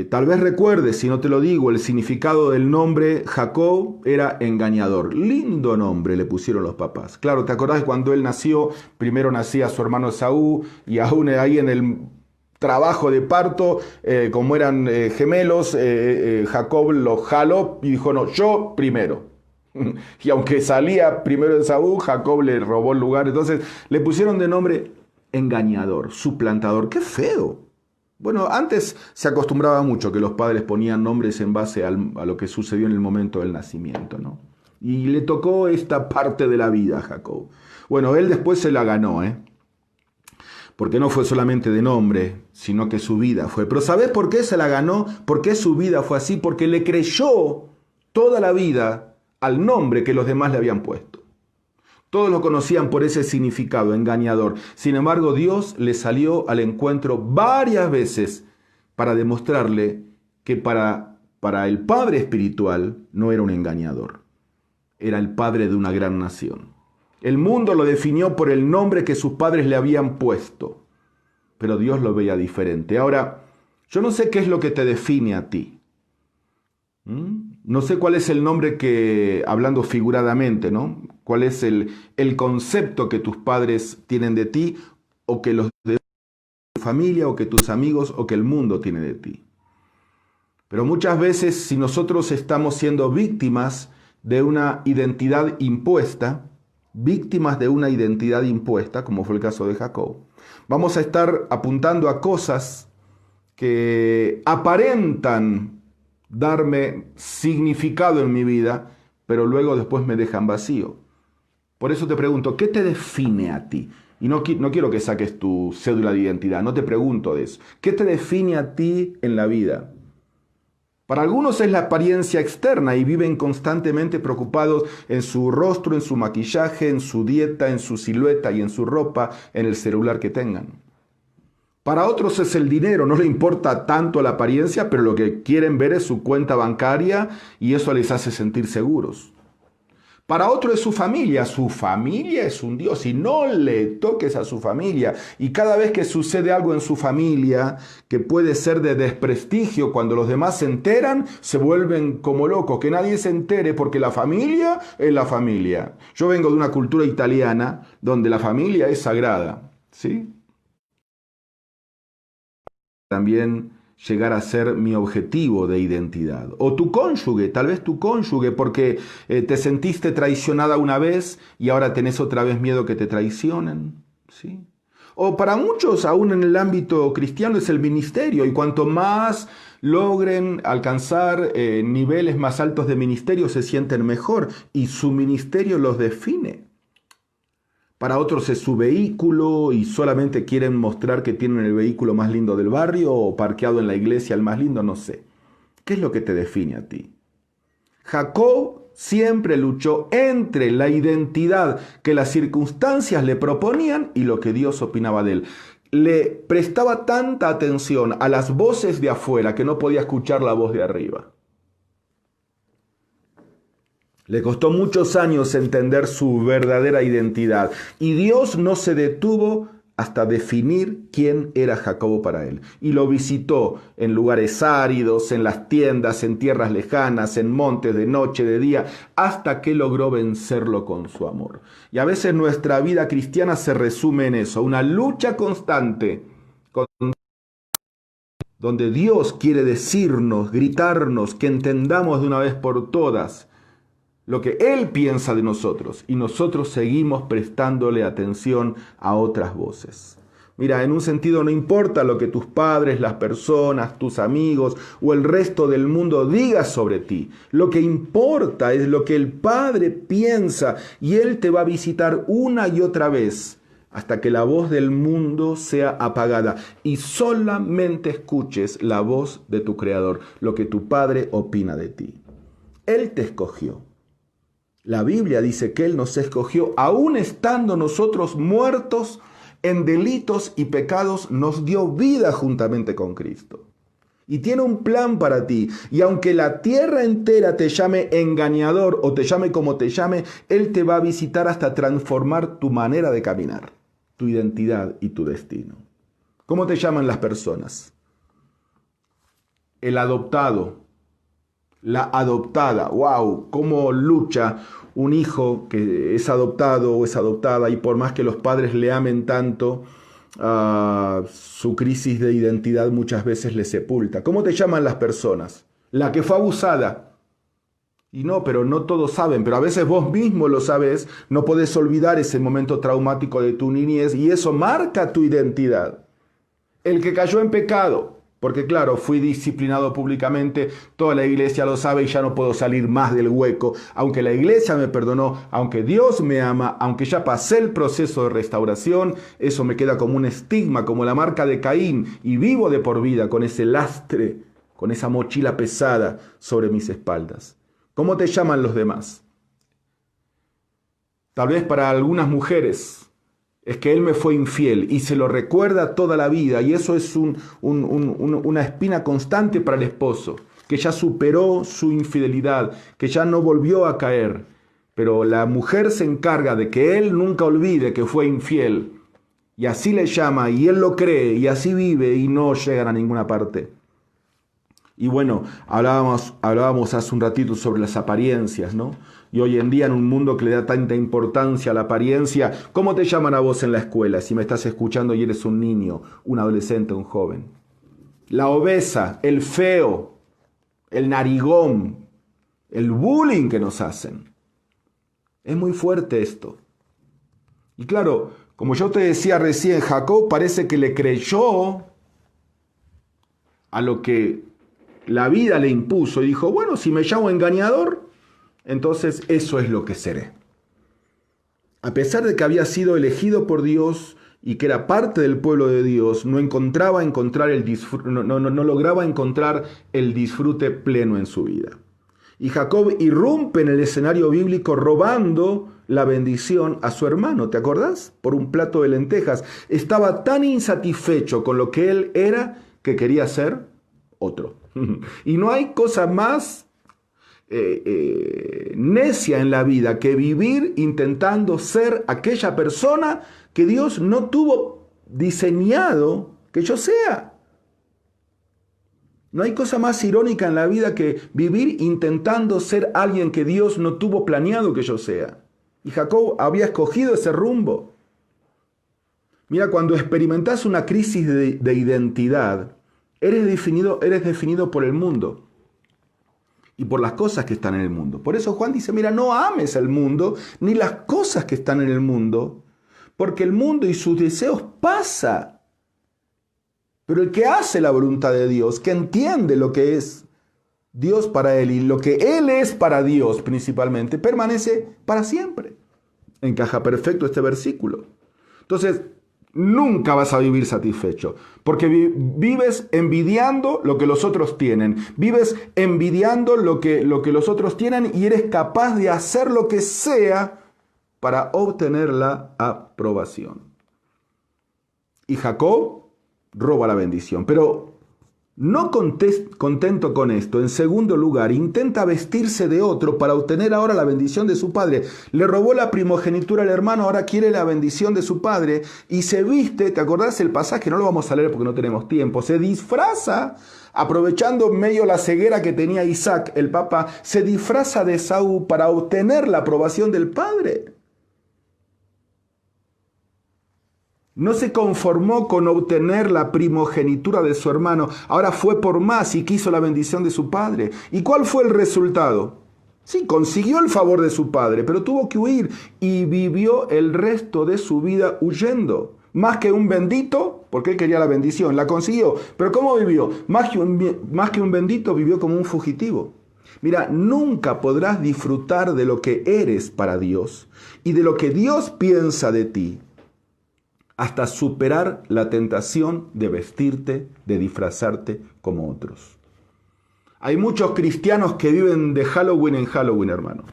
Tal vez recuerdes, si no te lo digo, el significado del nombre Jacob era engañador. Lindo nombre le pusieron los papás. Claro, ¿te acordás de cuando él nació? Primero nacía su hermano Esaú y aún ahí en el trabajo de parto, como eran gemelos, Jacob lo jaló y dijo, no, yo primero. Y aunque salía primero de Saúl, Jacob le robó el lugar. Entonces le pusieron de nombre engañador, suplantador. ¡Qué feo! Bueno, antes se acostumbraba mucho que los padres ponían nombres en base a lo que sucedió en el momento del nacimiento, ¿no? Y le tocó esta parte de la vida a Jacob. Bueno, él después se la ganó, ¿eh? Porque no fue solamente de nombre, sino que su vida fue. Pero ¿sabés por qué se la ganó? ¿Por qué su vida fue así? Porque le creyó toda la vida al nombre que los demás le habían puesto. Todos lo conocían por ese significado, engañador. Sin embargo, Dios le salió al encuentro varias veces para demostrarle que para el padre espiritual no era un engañador. Era el padre de una gran nación. El mundo lo definió por el nombre que sus padres le habían puesto, pero Dios lo veía diferente. Ahora, yo no sé qué es lo que te define a ti. No sé cuál es el nombre que, hablando figuradamente, ¿no? ¿Cuál es el concepto que tus padres tienen de ti, o que los de tu familia, o que tus amigos, o que el mundo tiene de ti? Pero muchas veces, si nosotros estamos siendo víctimas de una identidad impuesta, como fue el caso de Jacob, vamos a estar apuntando a cosas que aparentan darme significado en mi vida, pero luego después me dejan vacío. Por eso te pregunto, ¿qué te define a ti? Y no quiero que saques tu cédula de identidad, no te pregunto de eso. ¿Qué te define a ti en la vida? Para algunos es la apariencia externa y viven constantemente preocupados en su rostro, en su maquillaje, en su dieta, en su silueta y en su ropa, en el celular que tengan. Para otros es el dinero, no le importa tanto la apariencia, pero lo que quieren ver es su cuenta bancaria y eso les hace sentir seguros. Para otro es su familia es un Dios y no le toques a su familia. Y cada vez que sucede algo en su familia que puede ser de desprestigio, cuando los demás se enteran, se vuelven como locos, que nadie se entere porque la familia es la familia. Yo vengo de una cultura italiana donde la familia es sagrada, ¿sí? También llegar a ser mi objetivo de identidad. O tu cónyuge, tal vez tu cónyuge, porque te sentiste traicionada una vez y ahora tenés otra vez miedo que te traicionen, ¿sí? O para muchos, aún en el ámbito cristiano, es el ministerio, y cuanto más logren alcanzar niveles más altos de ministerio, se sienten mejor, y su ministerio los define. Para otros es su vehículo y solamente quieren mostrar que tienen el vehículo más lindo del barrio o parqueado en la iglesia el más lindo, no sé. ¿Qué es lo que te define a ti? Jacob siempre luchó entre la identidad que las circunstancias le proponían y lo que Dios opinaba de él. Le prestaba tanta atención a las voces de afuera que no podía escuchar la voz de arriba. Le costó muchos años entender su verdadera identidad y Dios no se detuvo hasta definir quién era Jacobo para él. Y lo visitó en lugares áridos, en las tiendas, en tierras lejanas, en montes, de noche, de día, hasta que logró vencerlo con su amor. Y a veces nuestra vida cristiana se resume en eso, una lucha constante donde Dios quiere decirnos, gritarnos, que entendamos de una vez por todas lo que Él piensa de nosotros, y nosotros seguimos prestándole atención a otras voces. Mira, en un sentido no importa lo que tus padres, las personas, tus amigos o el resto del mundo diga sobre ti. Lo que importa es lo que el Padre piensa, y Él te va a visitar una y otra vez hasta que la voz del mundo sea apagada y solamente escuches la voz de tu Creador, lo que tu Padre opina de ti. Él te escogió. La Biblia dice que Él nos escogió, aún estando nosotros muertos en delitos y pecados, nos dio vida juntamente con Cristo. Y tiene un plan para ti. Y aunque la tierra entera te llame engañador o te llame como te llame, Él te va a visitar hasta transformar tu manera de caminar, tu identidad y tu destino. ¿Cómo te llaman las personas? El adoptado. La adoptada, wow, cómo lucha un hijo que es adoptado o es adoptada, y por más que los padres le amen tanto, su crisis de identidad muchas veces le sepulta. ¿Cómo te llaman las personas? La que fue abusada, Y no, pero no todos saben, pero a veces vos mismo lo sabes, no podés olvidar ese momento traumático de tu niñez y eso marca tu identidad. El que cayó en pecado, porque claro, fui disciplinado públicamente, toda la iglesia lo sabe y ya no puedo salir más del hueco, aunque la iglesia me perdonó, aunque Dios me ama, aunque ya pasé el proceso de restauración, eso me queda como un estigma, como la marca de Caín, y vivo de por vida con ese lastre, con esa mochila pesada sobre mis espaldas. ¿Cómo te llaman los demás? Tal vez para algunas mujeres es que él me fue infiel y se lo recuerda toda la vida y eso es una espina constante para el esposo, que ya superó su infidelidad, que ya no volvió a caer. Pero la mujer se encarga de que él nunca olvide que fue infiel y así le llama y él lo cree y así vive y no llegan a ninguna parte. Y bueno, hablábamos hace un ratito sobre las apariencias, ¿no? Y hoy en día en un mundo que le da tanta importancia a la apariencia, ¿cómo te llaman a vos en la escuela si me estás escuchando y eres un niño, un adolescente, un joven? La obesa, el feo, el narigón, el bullying que nos hacen. Es muy fuerte esto. Y claro, como yo te decía recién, Jacob parece que le creyó a lo que la vida le impuso y dijo, bueno, si me llamo engañador, entonces eso es lo que seré. A pesar de que había sido elegido por Dios y que era parte del pueblo de Dios, no lograba encontrar el disfrute pleno en su vida. Y Jacob irrumpe en el escenario bíblico robando la bendición a su hermano, ¿te acordás? Por un plato de lentejas. Estaba tan insatisfecho con lo que él era que quería ser otro. Y no hay cosa más necia en la vida que vivir intentando ser aquella persona que Dios no tuvo diseñado que yo sea. No hay cosa más irónica en la vida que vivir intentando ser alguien que Dios no tuvo planeado que yo sea. Y Jacob había escogido ese rumbo. Mira, cuando experimentás una crisis de identidad, eres definido por el mundo y por las cosas que están en el mundo. Por eso Juan dice, mira, no ames el mundo ni las cosas que están en el mundo, porque el mundo y sus deseos pasa. Pero el que hace la voluntad de Dios, que entiende lo que es Dios para él y lo que él es para Dios principalmente, permanece para siempre. Encaja perfecto este versículo. Entonces, nunca vas a vivir satisfecho, porque vives envidiando lo que los otros tienen, vives envidiando lo que los otros tienen y eres capaz de hacer lo que sea para obtener la aprobación. Y Jacob roba la bendición, pero no contento con esto, en segundo lugar, intenta vestirse de otro para obtener ahora la bendición de su padre. Le robó la primogenitura al hermano, ahora quiere la bendición de su padre y se viste, ¿te acordás el pasaje? No lo vamos a leer porque no tenemos tiempo. Se disfraza, aprovechando medio la ceguera que tenía Isaac, el papá, se disfraza de Esaú para obtener la aprobación del padre. No se conformó con obtener la primogenitura de su hermano, ahora fue por más y quiso la bendición de su padre. ¿Y cuál fue el resultado? Sí, consiguió el favor de su padre, pero tuvo que huir y vivió el resto de su vida huyendo. Más que un bendito, porque él quería la bendición, la consiguió. Pero ¿cómo vivió? Más que un bendito, vivió como un fugitivo. Mira, nunca podrás disfrutar de lo que eres para Dios y de lo que Dios piensa de ti hasta superar la tentación de vestirte, de disfrazarte como otros. Hay muchos cristianos que viven de Halloween en Halloween, hermano,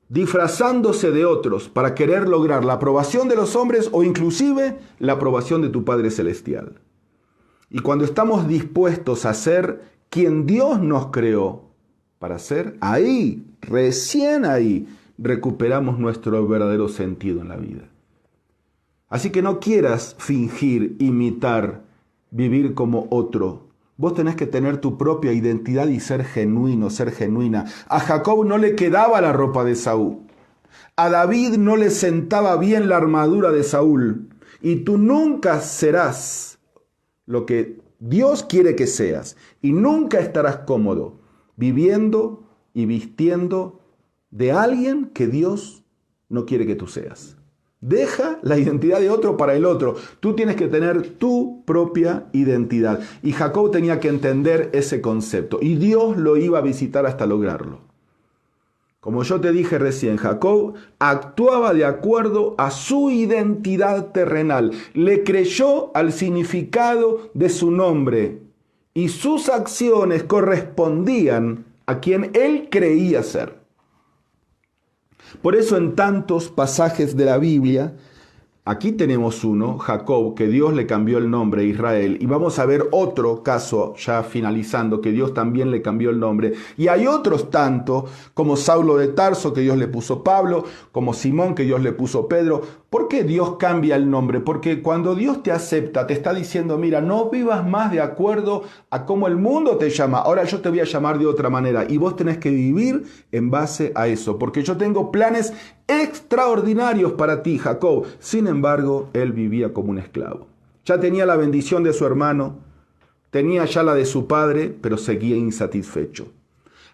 disfrazándose de otros para querer lograr la aprobación de los hombres o inclusive la aprobación de tu Padre Celestial. Y cuando estamos dispuestos a ser quien Dios nos creó para ser, ahí, recién ahí, recuperamos nuestro verdadero sentido en la vida. Así que no quieras fingir, imitar, vivir como otro. Vos tenés que tener tu propia identidad y ser genuino, ser genuina. A Jacob no le quedaba la ropa de Saúl. A David no le sentaba bien la armadura de Saúl. Y tú nunca serás lo que Dios quiere que seas. Y nunca estarás cómodo viviendo y vistiendo de alguien que Dios no quiere que tú seas. Deja la identidad de otro para el otro. Tú tienes que tener tu propia identidad. Y Jacob tenía que entender ese concepto. Y Dios lo iba a visitar hasta lograrlo. Como yo te dije recién, Jacob actuaba de acuerdo a su identidad terrenal. Le creyó al significado de su nombre. Y sus acciones correspondían a quien él creía ser. Por eso en tantos pasajes de la Biblia, aquí tenemos uno, Jacob, que Dios le cambió el nombre a Israel, y vamos a ver otro caso ya finalizando, que Dios también le cambió el nombre, y hay otros tantos, como Saulo de Tarso, que Dios le puso Pablo, como Simón, que Dios le puso Pedro. ¿Por qué Dios cambia el nombre? Porque cuando Dios te acepta, te está diciendo, mira, no vivas más de acuerdo a cómo el mundo te llama, ahora yo te voy a llamar de otra manera, y vos tenés que vivir en base a eso, porque yo tengo planes extraordinarios para ti, Jacob. Sin embargo, él vivía como un esclavo. Ya tenía la bendición de su hermano, tenía ya la de su padre, pero seguía insatisfecho.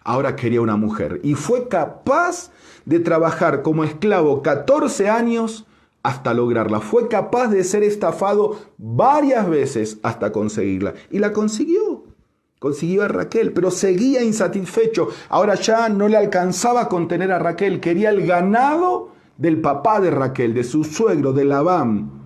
Ahora quería una mujer y fue capaz de trabajar como esclavo 14 años hasta lograrla. Fue capaz de ser estafado varias veces hasta conseguirla. Y la consiguió. Consiguió a Raquel, pero seguía insatisfecho. Ahora ya no le alcanzaba con tener a Raquel. Quería el ganado del papá de Raquel, de su suegro, de Labán.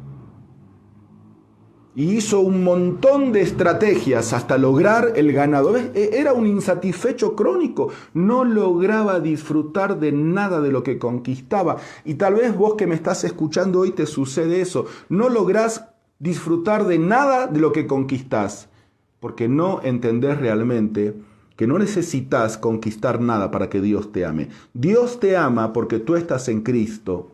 Y hizo un montón de estrategias hasta lograr el ganado. ¿Ves? Era un insatisfecho crónico. No lograba disfrutar de nada de lo que conquistaba. Y tal vez vos que me estás escuchando hoy te sucede eso. No lográs disfrutar de nada de lo que conquistás. Porque no entendés realmente que no necesitas conquistar nada para que Dios te ame. Dios te ama porque tú estás en Cristo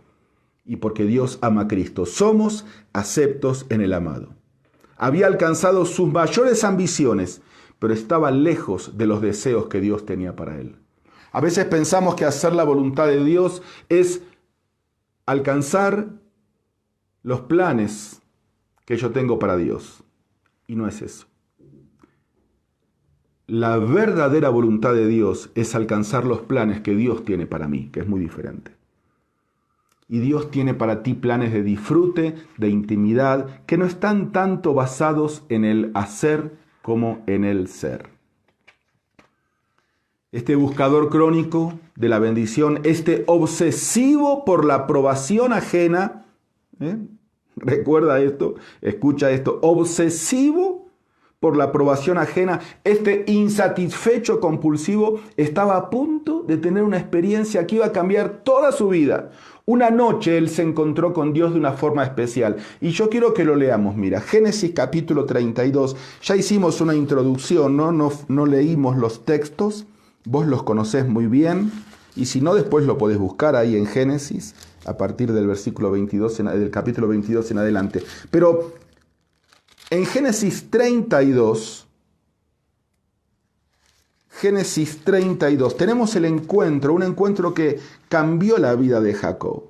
y porque Dios ama a Cristo. Somos aceptos en el amado. Había alcanzado sus mayores ambiciones, pero estaba lejos de los deseos que Dios tenía para él. A veces pensamos que hacer la voluntad de Dios es alcanzar los planes que yo tengo para Dios. Y no es eso. La verdadera voluntad de Dios es alcanzar los planes que Dios tiene para mí, que es muy diferente. Y Dios tiene para ti planes de disfrute, de intimidad, que no están tanto basados en el hacer como en el ser. Este buscador crónico de la bendición, este obsesivo por la aprobación ajena, recuerda esto, escucha esto, obsesivo por la aprobación ajena, este insatisfecho compulsivo estaba a punto de tener una experiencia que iba a cambiar toda su vida. Una noche él se encontró con Dios de una forma especial. Y yo quiero que lo leamos. Mira, Génesis capítulo 32. Ya hicimos una introducción, ¿no? No leímos los textos. Vos los conocés muy bien. Y si no, después lo podés buscar ahí en Génesis, a partir del versículo 22, del capítulo 22 en adelante. Pero en Génesis 32... Génesis 32, tenemos el encuentro, un encuentro que cambió la vida de Jacob.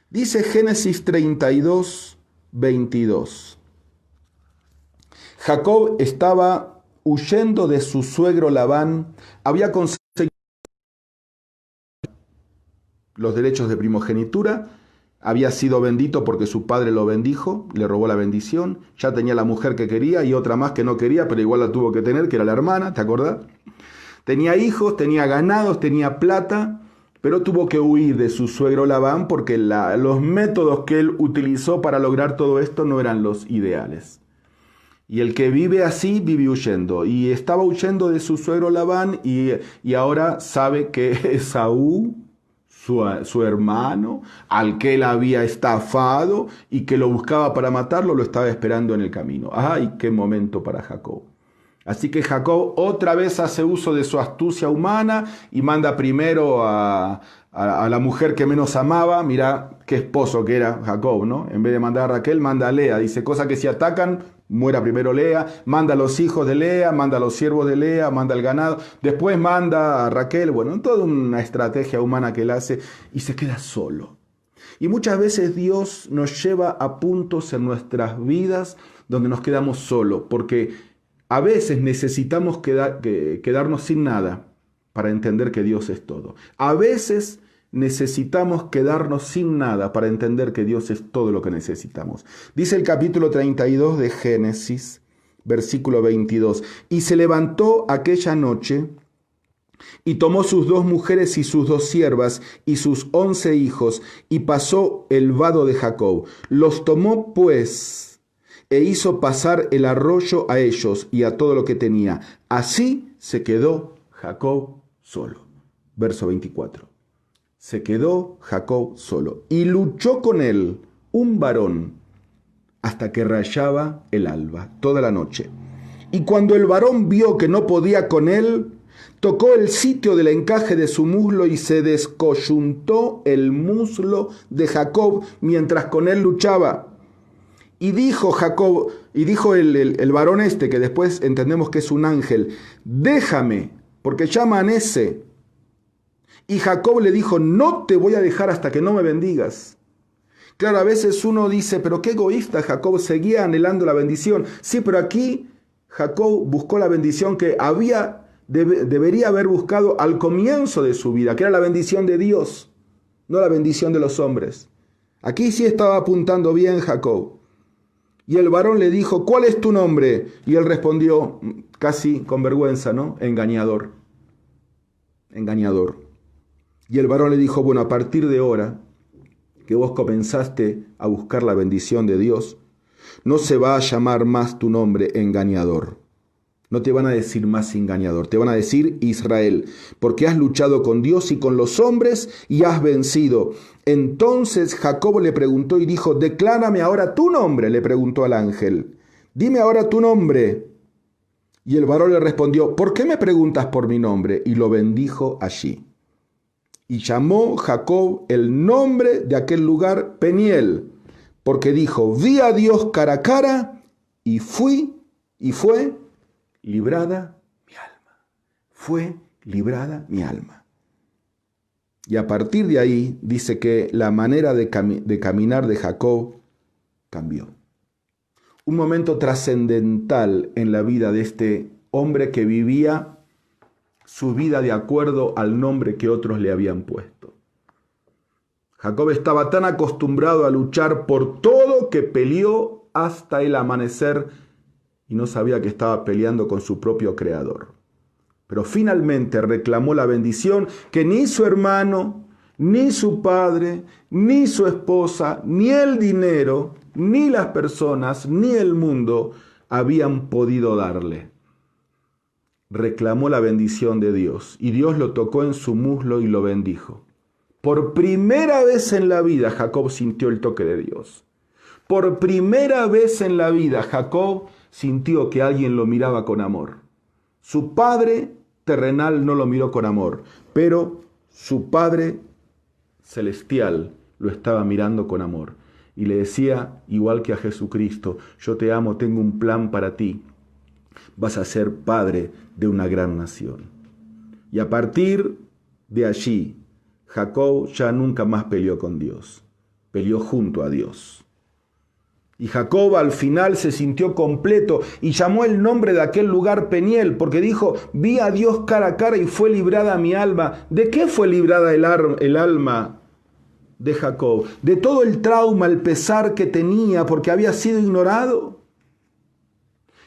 Dice Génesis 32, 22. Jacob estaba huyendo de su suegro Labán, había conseguido los derechos de primogenitura, había sido bendito porque su padre lo bendijo, le robó la bendición, ya tenía la mujer que quería y otra más que no quería, pero igual la tuvo que tener, que era la hermana, ¿te acordás? Tenía hijos, tenía ganados, tenía plata, pero tuvo que huir de su suegro Labán porque los métodos que él utilizó para lograr todo esto no eran los ideales. Y el que vive así, vive huyendo. Y estaba huyendo de su suegro Labán y ahora sabe que Esaú, su hermano, al que él había estafado y que lo buscaba para matarlo, lo estaba esperando en el camino. ¡Ay, qué momento para Jacob! Así que Jacob otra vez hace uso de su astucia humana y manda primero a la mujer que menos amaba. Mirá qué esposo que era Jacob, ¿no? En vez de mandar a Raquel, manda a Lea. Dice, cosa que si atacan, muera primero Lea. Manda a los hijos de Lea, manda a los siervos de Lea, manda al ganado. Después manda a Raquel. Bueno, toda una estrategia humana que él hace y se queda solo. Y muchas veces Dios nos lleva a puntos en nuestras vidas donde nos quedamos solos, porque a veces necesitamos quedarnos sin nada para entender que Dios es todo. A veces necesitamos quedarnos sin nada para entender que Dios es todo lo que necesitamos. Dice el capítulo 32 de Génesis, versículo 22. Y se levantó aquella noche y tomó sus 2 mujeres y sus 2 siervas y sus 11 hijos y pasó el vado de Jacob. Los tomó pues e hizo pasar el arroyo a ellos y a todo lo que tenía. Así se quedó Jacob solo. Verso 24. Se quedó Jacob solo y luchó con él un varón hasta que rayaba el alba, toda la noche. Y cuando el varón vio que no podía con él, tocó el sitio del encaje de su muslo y se descoyuntó el muslo de Jacob mientras con él luchaba. Y dijo Jacob, y dijo el varón este, que después entendemos que es un ángel, déjame, porque ya amanece. Y Jacob le dijo, no te voy a dejar hasta que no me bendigas. Claro, a veces uno dice, pero qué egoísta Jacob, seguía anhelando la bendición. Sí, pero aquí Jacob buscó la bendición que debería haber buscado al comienzo de su vida, que era la bendición de Dios, no la bendición de los hombres. Aquí sí estaba apuntando bien Jacob. Y el varón le dijo, ¿cuál es tu nombre? Y él respondió, casi con vergüenza, ¿no? Engañador. Engañador. Y el varón le dijo, bueno, a partir de ahora que vos comenzaste a buscar la bendición de Dios, no se va a llamar más tu nombre engañador. No te van a decir más engañador, te van a decir Israel, porque has luchado con Dios y con los hombres y has vencido. Entonces Jacob le preguntó y dijo, declárame ahora tu nombre, le preguntó al ángel. Dime ahora tu nombre. Y el varón le respondió, ¿por qué me preguntas por mi nombre? Y lo bendijo allí. Y llamó Jacob el nombre de aquel lugar Peniel, porque dijo, vi a Dios cara a cara y fue librada mi alma. Fue librada mi alma. Y a partir de ahí dice que la manera de caminar de Jacob cambió. Un momento trascendental en la vida de este hombre que vivía su vida de acuerdo al nombre que otros le habían puesto. Jacob estaba tan acostumbrado a luchar por todo que peleó hasta el amanecer y no sabía que estaba peleando con su propio creador. Pero finalmente reclamó la bendición que ni su hermano, ni su padre, ni su esposa, ni el dinero, ni las personas, ni el mundo habían podido darle. Reclamó la bendición de Dios y Dios lo tocó en su muslo y lo bendijo. Por primera vez en la vida Jacob sintió el toque de Dios. Por primera vez en la vida Jacob sintió que alguien lo miraba con amor. Su padre terrenal no lo miró con amor, pero su padre celestial lo estaba mirando con amor. Y le decía, igual que a Jesucristo, yo te amo, tengo un plan para ti. Vas a ser padre de una gran nación. Y a partir de allí, Jacob ya nunca más peleó con Dios. Peleó junto a Dios. Y Jacob al final se sintió completo y llamó el nombre de aquel lugar Peniel, porque dijo, vi a Dios cara a cara y fue librada mi alma. ¿De qué fue librada el alma de Jacob? De todo el trauma, el pesar que tenía porque había sido ignorado.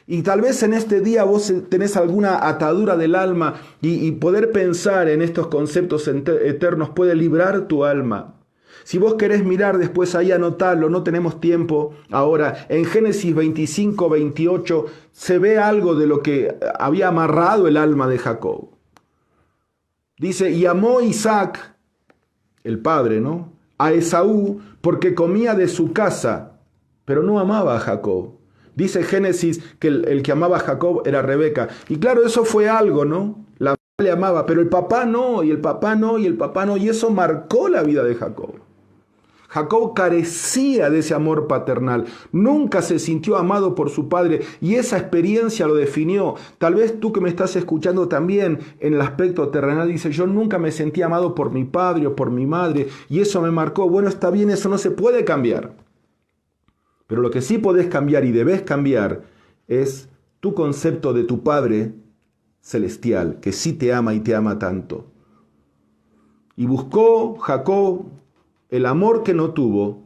Y tal vez en este día vos tenés alguna atadura del alma y poder pensar en estos conceptos eternos puede librar tu alma. Si vos querés mirar después ahí, anotarlo, no tenemos tiempo ahora. En Génesis 25, 28 se ve algo de lo que había amarrado el alma de Jacob. Dice, y amó Isaac, el padre, ¿no?, a Esaú porque comía de su casa, pero no amaba a Jacob. Dice Génesis que el que amaba a Jacob era Rebeca. Y claro, eso fue algo, ¿no? La mamá le amaba, pero el papá no, y el papá no, y el papá no. Y eso marcó la vida de Jacob. Jacob carecía de ese amor paternal. Nunca se sintió amado por su padre y esa experiencia lo definió. Tal vez tú que me estás escuchando también en el aspecto terrenal dices, yo nunca me sentí amado por mi padre o por mi madre y eso me marcó. Bueno, está bien, eso no se puede cambiar. Pero lo que sí podés cambiar y debes cambiar es tu concepto de tu padre celestial, que sí te ama y te ama tanto. Y buscó Jacob el amor que no tuvo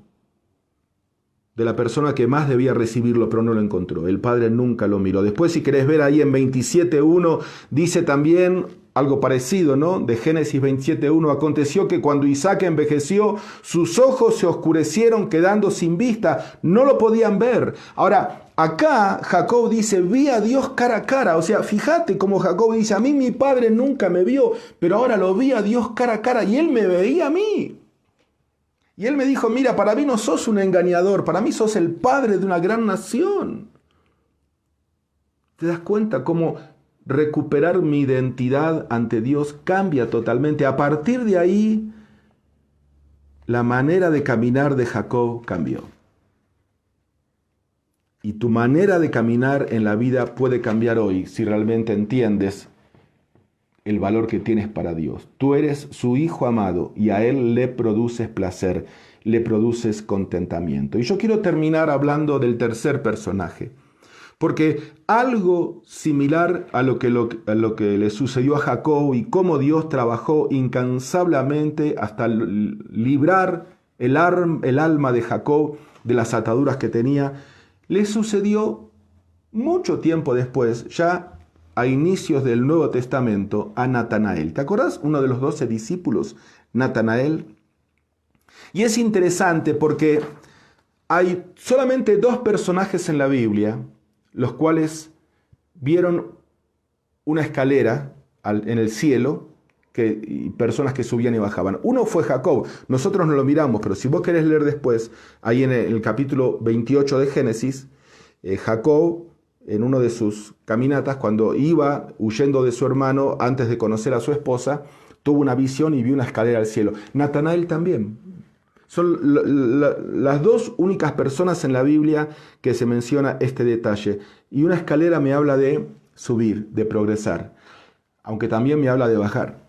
de la persona que más debía recibirlo, pero no lo encontró. El padre nunca lo miró. Después, si querés ver ahí en 27.1, dice también algo parecido, ¿no? De Génesis 27.1, aconteció que cuando Isaac envejeció, sus ojos se oscurecieron quedando sin vista, no lo podían ver. Ahora, acá Jacob dice, vi a Dios cara a cara. O sea, fíjate cómo Jacob dice, a mí mi padre nunca me vio, pero ahora lo vi a Dios cara a cara y él me veía a mí. Y él me dijo, mira, para mí no sos un engañador, para mí sos el padre de una gran nación. ¿Te das cuenta cómo recuperar mi identidad ante Dios cambia totalmente? A partir de ahí, la manera de caminar de Jacob cambió. Y tu manera de caminar en la vida puede cambiar hoy si realmente entiendes el valor que tienes para Dios. Tú eres su hijo amado y a Él le produces placer, le produces contentamiento. Y yo quiero terminar hablando del tercer personaje, porque algo similar a lo que le sucedió a Jacob y cómo Dios trabajó incansablemente hasta librar el alma de Jacob de las ataduras que tenía, le sucedió mucho tiempo después, ya a inicios del Nuevo Testamento, a Natanael. ¿Te acordás? Uno de los 12 discípulos, Natanael. Y es interesante porque hay solamente 2 personajes en la Biblia, los cuales vieron una escalera en el cielo, y personas que subían y bajaban. Uno fue Jacob, nosotros no lo miramos, pero si vos querés leer después, ahí en el capítulo 28 de Génesis, Jacob, en una de sus caminatas, cuando iba huyendo de su hermano antes de conocer a su esposa, tuvo una visión y vio una escalera al cielo. Natanael también. Son las 2 únicas personas en la Biblia que se menciona este detalle. Y una escalera me habla de subir, de progresar, aunque también me habla de bajar.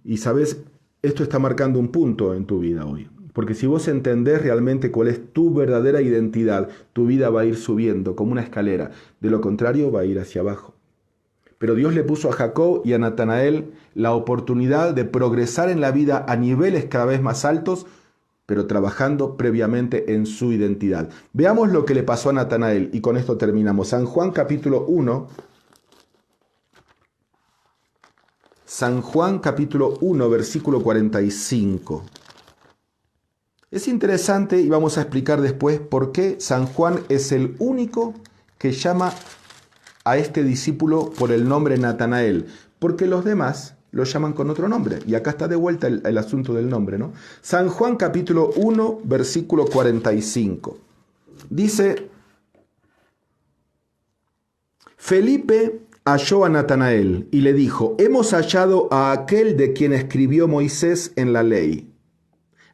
Y sabes, esto está marcando un punto en tu vida hoy. Porque si vos entendés realmente cuál es tu verdadera identidad, tu vida va a ir subiendo como una escalera. De lo contrario, va a ir hacia abajo. Pero Dios le puso a Jacob y a Natanael la oportunidad de progresar en la vida a niveles cada vez más altos, pero trabajando previamente en su identidad. Veamos lo que le pasó a Natanael y con esto terminamos. San Juan capítulo 1. San Juan capítulo 1, versículo 45. Es interesante y vamos a explicar después por qué San Juan es el único que llama a este discípulo por el nombre Natanael, porque los demás lo llaman con otro nombre. Y acá está de vuelta el asunto del nombre, ¿no? San Juan capítulo 1, versículo 45. Dice, Felipe halló a Natanael y le dijo, hemos hallado a aquel de quien escribió Moisés en la ley,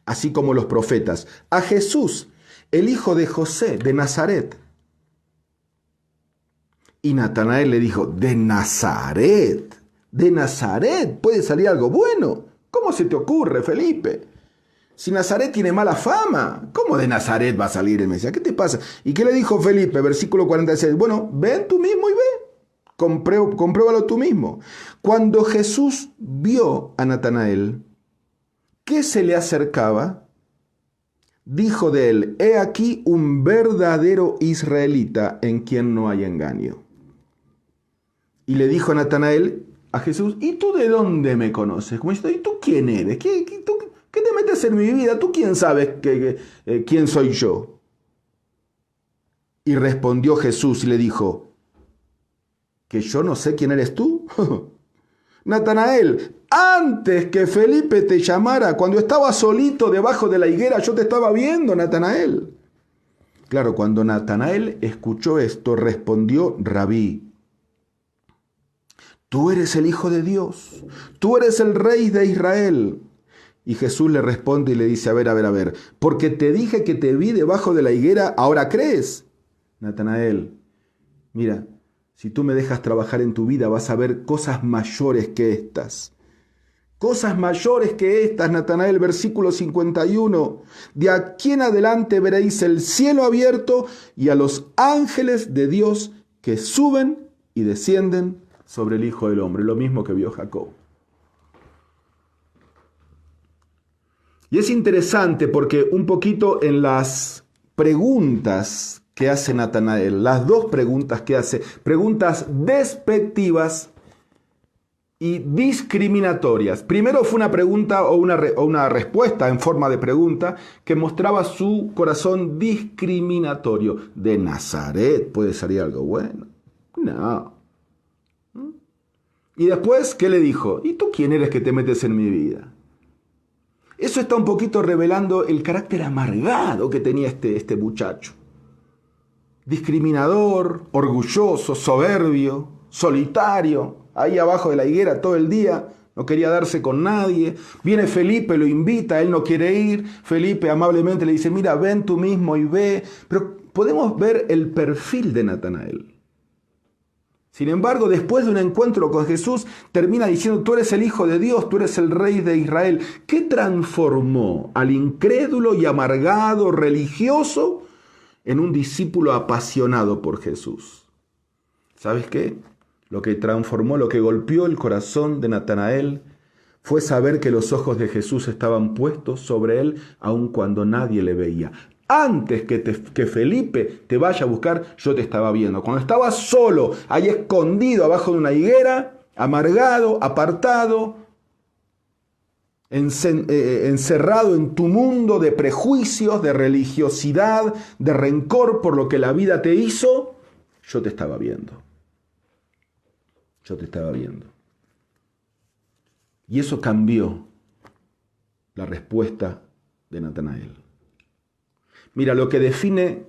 así como los profetas, a Jesús, el hijo de José, de Nazaret. Y Natanael le dijo, ¿de Nazaret? ¿De Nazaret puede salir algo bueno? ¿Cómo se te ocurre, Felipe? Si Nazaret tiene mala fama, ¿cómo de Nazaret va a salir el Mesías? ¿Qué te pasa? ¿Y qué le dijo Felipe? Versículo 46. Bueno, ven tú mismo y ve. Compruébalo tú mismo. Cuando Jesús vio a Natanael, que se le acercaba, dijo de él, he aquí un verdadero israelita en quien no hay engaño. Y le dijo Natanael a Jesús, ¿y tú de dónde me conoces? Como diciendo, ¿y tú quién eres? ¿Qué te metes en mi vida? ¿Tú quién sabes quién soy yo? Y respondió Jesús y le dijo, ¿que yo no sé quién eres tú? Natanael, antes que Felipe te llamara, cuando estaba solito debajo de la higuera, yo te estaba viendo, Natanael. Claro, cuando Natanael escuchó esto, respondió, Rabí, tú eres el Hijo de Dios, tú eres el Rey de Israel. Y Jesús le responde y le dice, a ver, porque te dije que te vi debajo de la higuera, ¿ahora crees? Natanael, mira, si tú me dejas trabajar en tu vida, vas a ver cosas mayores que estas. Cosas mayores que estas, Natanael, versículo 51. De aquí en adelante veréis el cielo abierto y a los ángeles de Dios que suben y descienden sobre el Hijo del Hombre, lo mismo que vio Jacob. Y es interesante porque un poquito en las preguntas que hace Natanael, las dos preguntas que hace, preguntas despectivas y discriminatorias. Primero fue una pregunta o una respuesta en forma de pregunta que mostraba su corazón discriminatorio. ¿De Nazaret puede salir algo bueno? No. Y después, ¿qué le dijo? ¿Y tú quién eres que te metes en mi vida? Eso está un poquito revelando el carácter amargado que tenía este muchacho. Discriminador, orgulloso, soberbio, solitario, ahí abajo de la higuera todo el día, no quería darse con nadie. Viene Felipe, lo invita, él no quiere ir. Felipe amablemente le dice, mira, ven tú mismo y ve. Pero podemos ver el perfil de Natanael. Sin embargo, después de un encuentro con Jesús, termina diciendo, tú eres el Hijo de Dios, tú eres el Rey de Israel. ¿Qué transformó al incrédulo y amargado religioso en un discípulo apasionado por Jesús? ¿Sabes qué? Lo que transformó, lo que golpeó el corazón de Natanael fue saber que los ojos de Jesús estaban puestos sobre él, aun cuando nadie le veía. Antes que Felipe te vaya a buscar, yo te estaba viendo. Cuando estabas solo, ahí escondido abajo de una higuera, amargado, apartado, encerrado en tu mundo de prejuicios, de religiosidad, de rencor por lo que la vida te hizo, yo te estaba viendo. Yo te estaba viendo. Y eso cambió la respuesta de Natanael. Mira, lo que define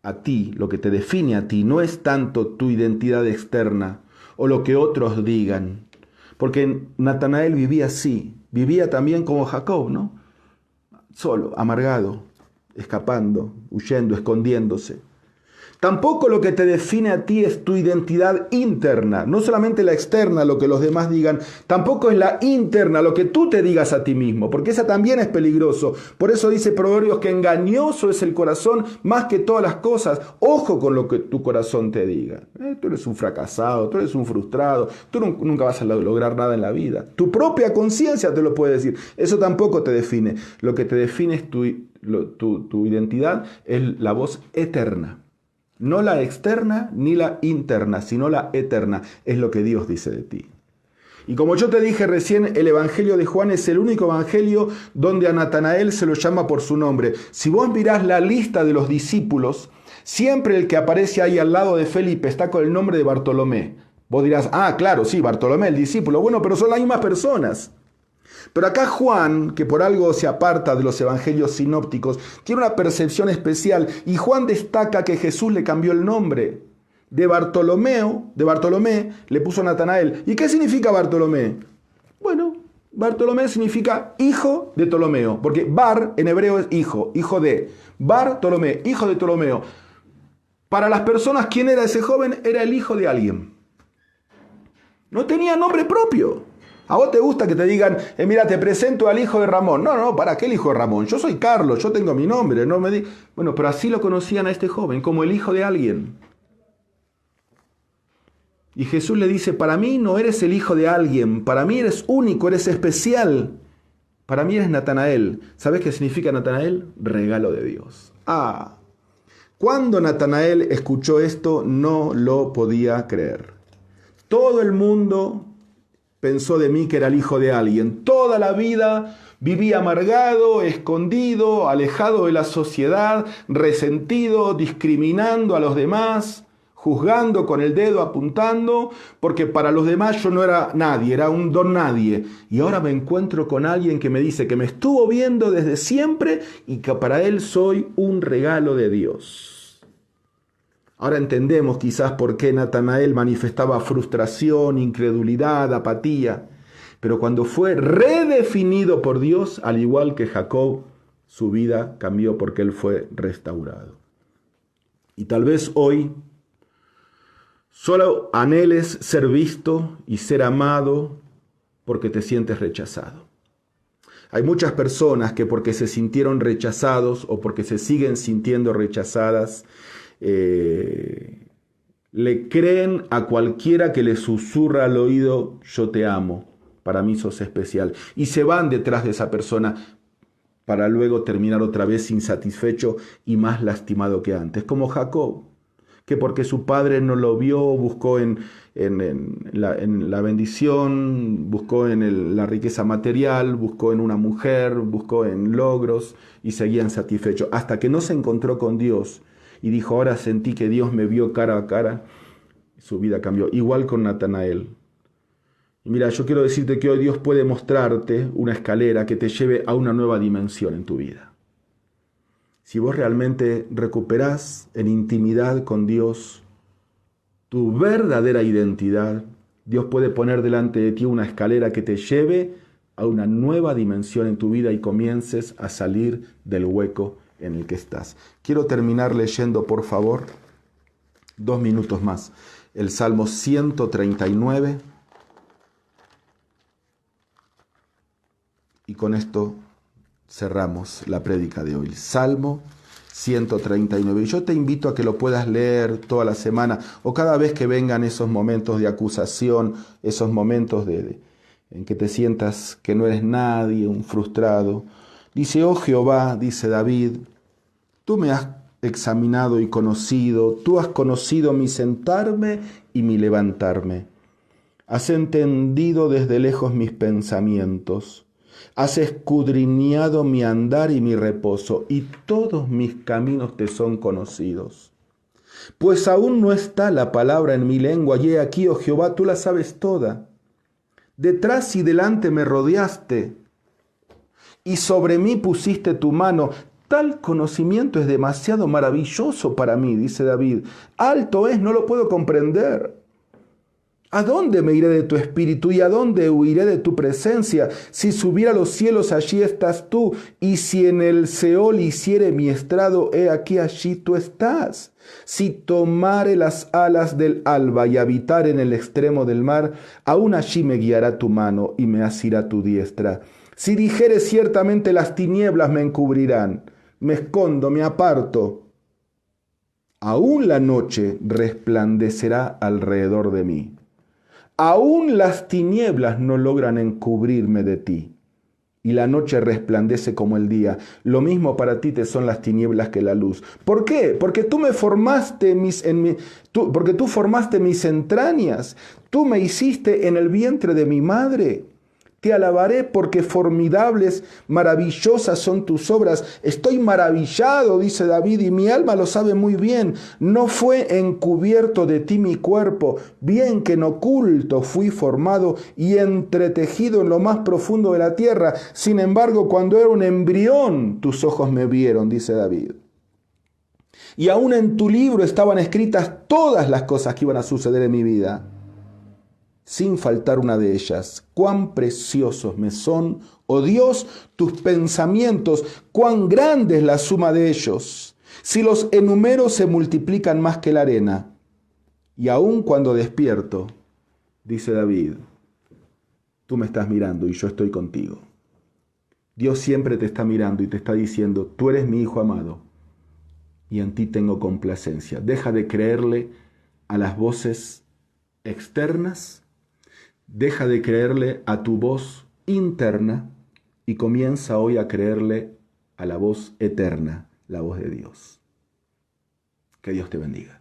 a ti, lo que te define a ti, no es tanto tu identidad externa o lo que otros digan. Porque Natanael vivía así, vivía también como Jacob, ¿no? Solo, amargado, escapando, huyendo, escondiéndose. Tampoco lo que te define a ti es tu identidad interna, no solamente la externa, lo que los demás digan, tampoco es la interna, lo que tú te digas a ti mismo, porque esa también es peligroso. Por eso dice Proverbios que engañoso es el corazón más que todas las cosas. Ojo con lo que tu corazón te diga. Tú eres un fracasado, tú eres un frustrado, tú nunca vas a lograr nada en la vida. Tu propia conciencia te lo puede decir. Eso tampoco te define. Lo que te define es tu identidad, es la voz eterna. No la externa ni la interna, sino la eterna. Es lo que Dios dice de ti. Y como yo te dije recién, el Evangelio de Juan es el único evangelio donde a Natanael se lo llama por su nombre. Si vos mirás la lista de los discípulos, siempre el que aparece ahí al lado de Felipe está con el nombre de Bartolomé. Vos dirás, claro, sí, Bartolomé, el discípulo. Bueno, pero son las mismas personas. Pero acá Juan, que por algo se aparta de los evangelios sinópticos, tiene una percepción especial y Juan destaca que Jesús le cambió el nombre. De Bartolomé le puso Natanael. ¿Y qué significa Bartolomé? Bueno, Bartolomé significa hijo de Ptolomeo, porque Bar en hebreo es hijo, hijo de. Bartolomé, hijo de Ptolomeo. Para las personas, ¿quién era ese joven? Era el hijo de alguien. No tenía nombre propio. ¿A vos te gusta que te digan, mira, te presento al hijo de Ramón? No, ¿para qué el hijo de Ramón? Yo soy Carlos, yo tengo mi nombre. No me Bueno, pero así lo conocían a este joven, como el hijo de alguien. Y Jesús le dice, para mí no eres el hijo de alguien, para mí eres único, eres especial. Para mí eres Natanael. ¿Sabes qué significa Natanael? Regalo de Dios. Cuando Natanael escuchó esto, no lo podía creer. Todo el mundo pensó de mí que era el hijo de alguien. Toda la vida viví amargado, escondido, alejado de la sociedad, resentido, discriminando a los demás, juzgando con el dedo, apuntando, porque para los demás yo no era nadie, era un don nadie. Y ahora me encuentro con alguien que me dice que me estuvo viendo desde siempre y que para él soy un regalo de Dios. Ahora entendemos quizás por qué Natanael manifestaba frustración, incredulidad, apatía. Pero cuando fue redefinido por Dios, al igual que Jacob, su vida cambió porque él fue restaurado. Y tal vez hoy solo anheles ser visto y ser amado porque te sientes rechazado. Hay muchas personas que porque se sintieron le Le creen a cualquiera que le susurra al oído, yo te amo, para mí sos especial. Y se van detrás de esa persona para luego terminar otra vez insatisfecho y más lastimado que antes. Como Jacob, que porque su padre no lo vio, buscó en la bendición, buscó en la riqueza material, buscó en una mujer, buscó en logros y seguía insatisfecho. Hasta que no se encontró con Dios y dijo, ahora sentí que Dios me vio cara a cara, su vida cambió. Igual con Natanael. Y mira, yo quiero decirte que hoy Dios puede mostrarte una escalera que te lleve a una nueva dimensión en tu vida. Si vos realmente recuperás en intimidad con Dios tu verdadera identidad, Dios puede poner delante de ti una escalera que te lleve a una nueva dimensión en tu vida y comiences a salir del hueco en el que estás. Quiero terminar leyendo, por favor, 2 minutos más, el Salmo 139. Y con esto cerramos la prédica de hoy. Salmo 139. Y yo te invito a que lo puedas leer toda la semana o cada vez que vengan esos momentos de acusación, esos momentos en que te sientas que no eres nadie, un frustrado. Dice, oh Jehová, dice David, tú me has examinado y conocido, tú has conocido mi sentarme y mi levantarme. Has entendido desde lejos mis pensamientos. Has escudriñado mi andar y mi reposo, y todos mis caminos te son conocidos. Pues aún no está la palabra en mi lengua, y he aquí, oh Jehová, tú la sabes toda. Detrás y delante me rodeaste, y sobre mí pusiste tu mano. Tal conocimiento es demasiado maravilloso para mí, dice David. Alto es, no lo puedo comprender. ¿A dónde me iré de tu espíritu y a dónde huiré de tu presencia? Si subiera a los cielos, allí estás tú, y si en el Seol hiciere mi estrado, he aquí allí tú estás. Si tomare las alas del alba y habitar en el extremo del mar, aún allí me guiará tu mano y me asirá tu diestra. Si dijere ciertamente las tinieblas me encubrirán, me escondo, me aparto, aún la noche resplandecerá alrededor de mí. Aún las tinieblas no logran encubrirme de ti, y la noche resplandece como el día. Lo mismo para ti te son las tinieblas que la luz. ¿Por qué? Porque tú me formaste porque tú formaste mis entrañas. Tú me hiciste en el vientre de mi madre. Te alabaré porque formidables, maravillosas son tus obras. Estoy maravillado, dice David, y mi alma lo sabe muy bien. No fue encubierto de ti mi cuerpo, bien que en oculto fui formado y entretejido en lo más profundo de la tierra. Sin embargo, cuando era un embrión, tus ojos me vieron, dice David. Y aún en tu libro estaban escritas todas las cosas que iban a suceder en mi vida, sin faltar una de ellas. Cuán preciosos me son, oh Dios, tus pensamientos, cuán grande es la suma de ellos. Si los enumero se multiplican más que la arena. Y aun cuando despierto, dice David, tú me estás mirando y yo estoy contigo. Dios siempre te está mirando y te está diciendo, tú eres mi hijo amado y en ti tengo complacencia. Deja de creerle a las voces externas. Deja de creerle a tu voz interna y comienza hoy a creerle a la voz eterna, la voz de Dios. Que Dios te bendiga.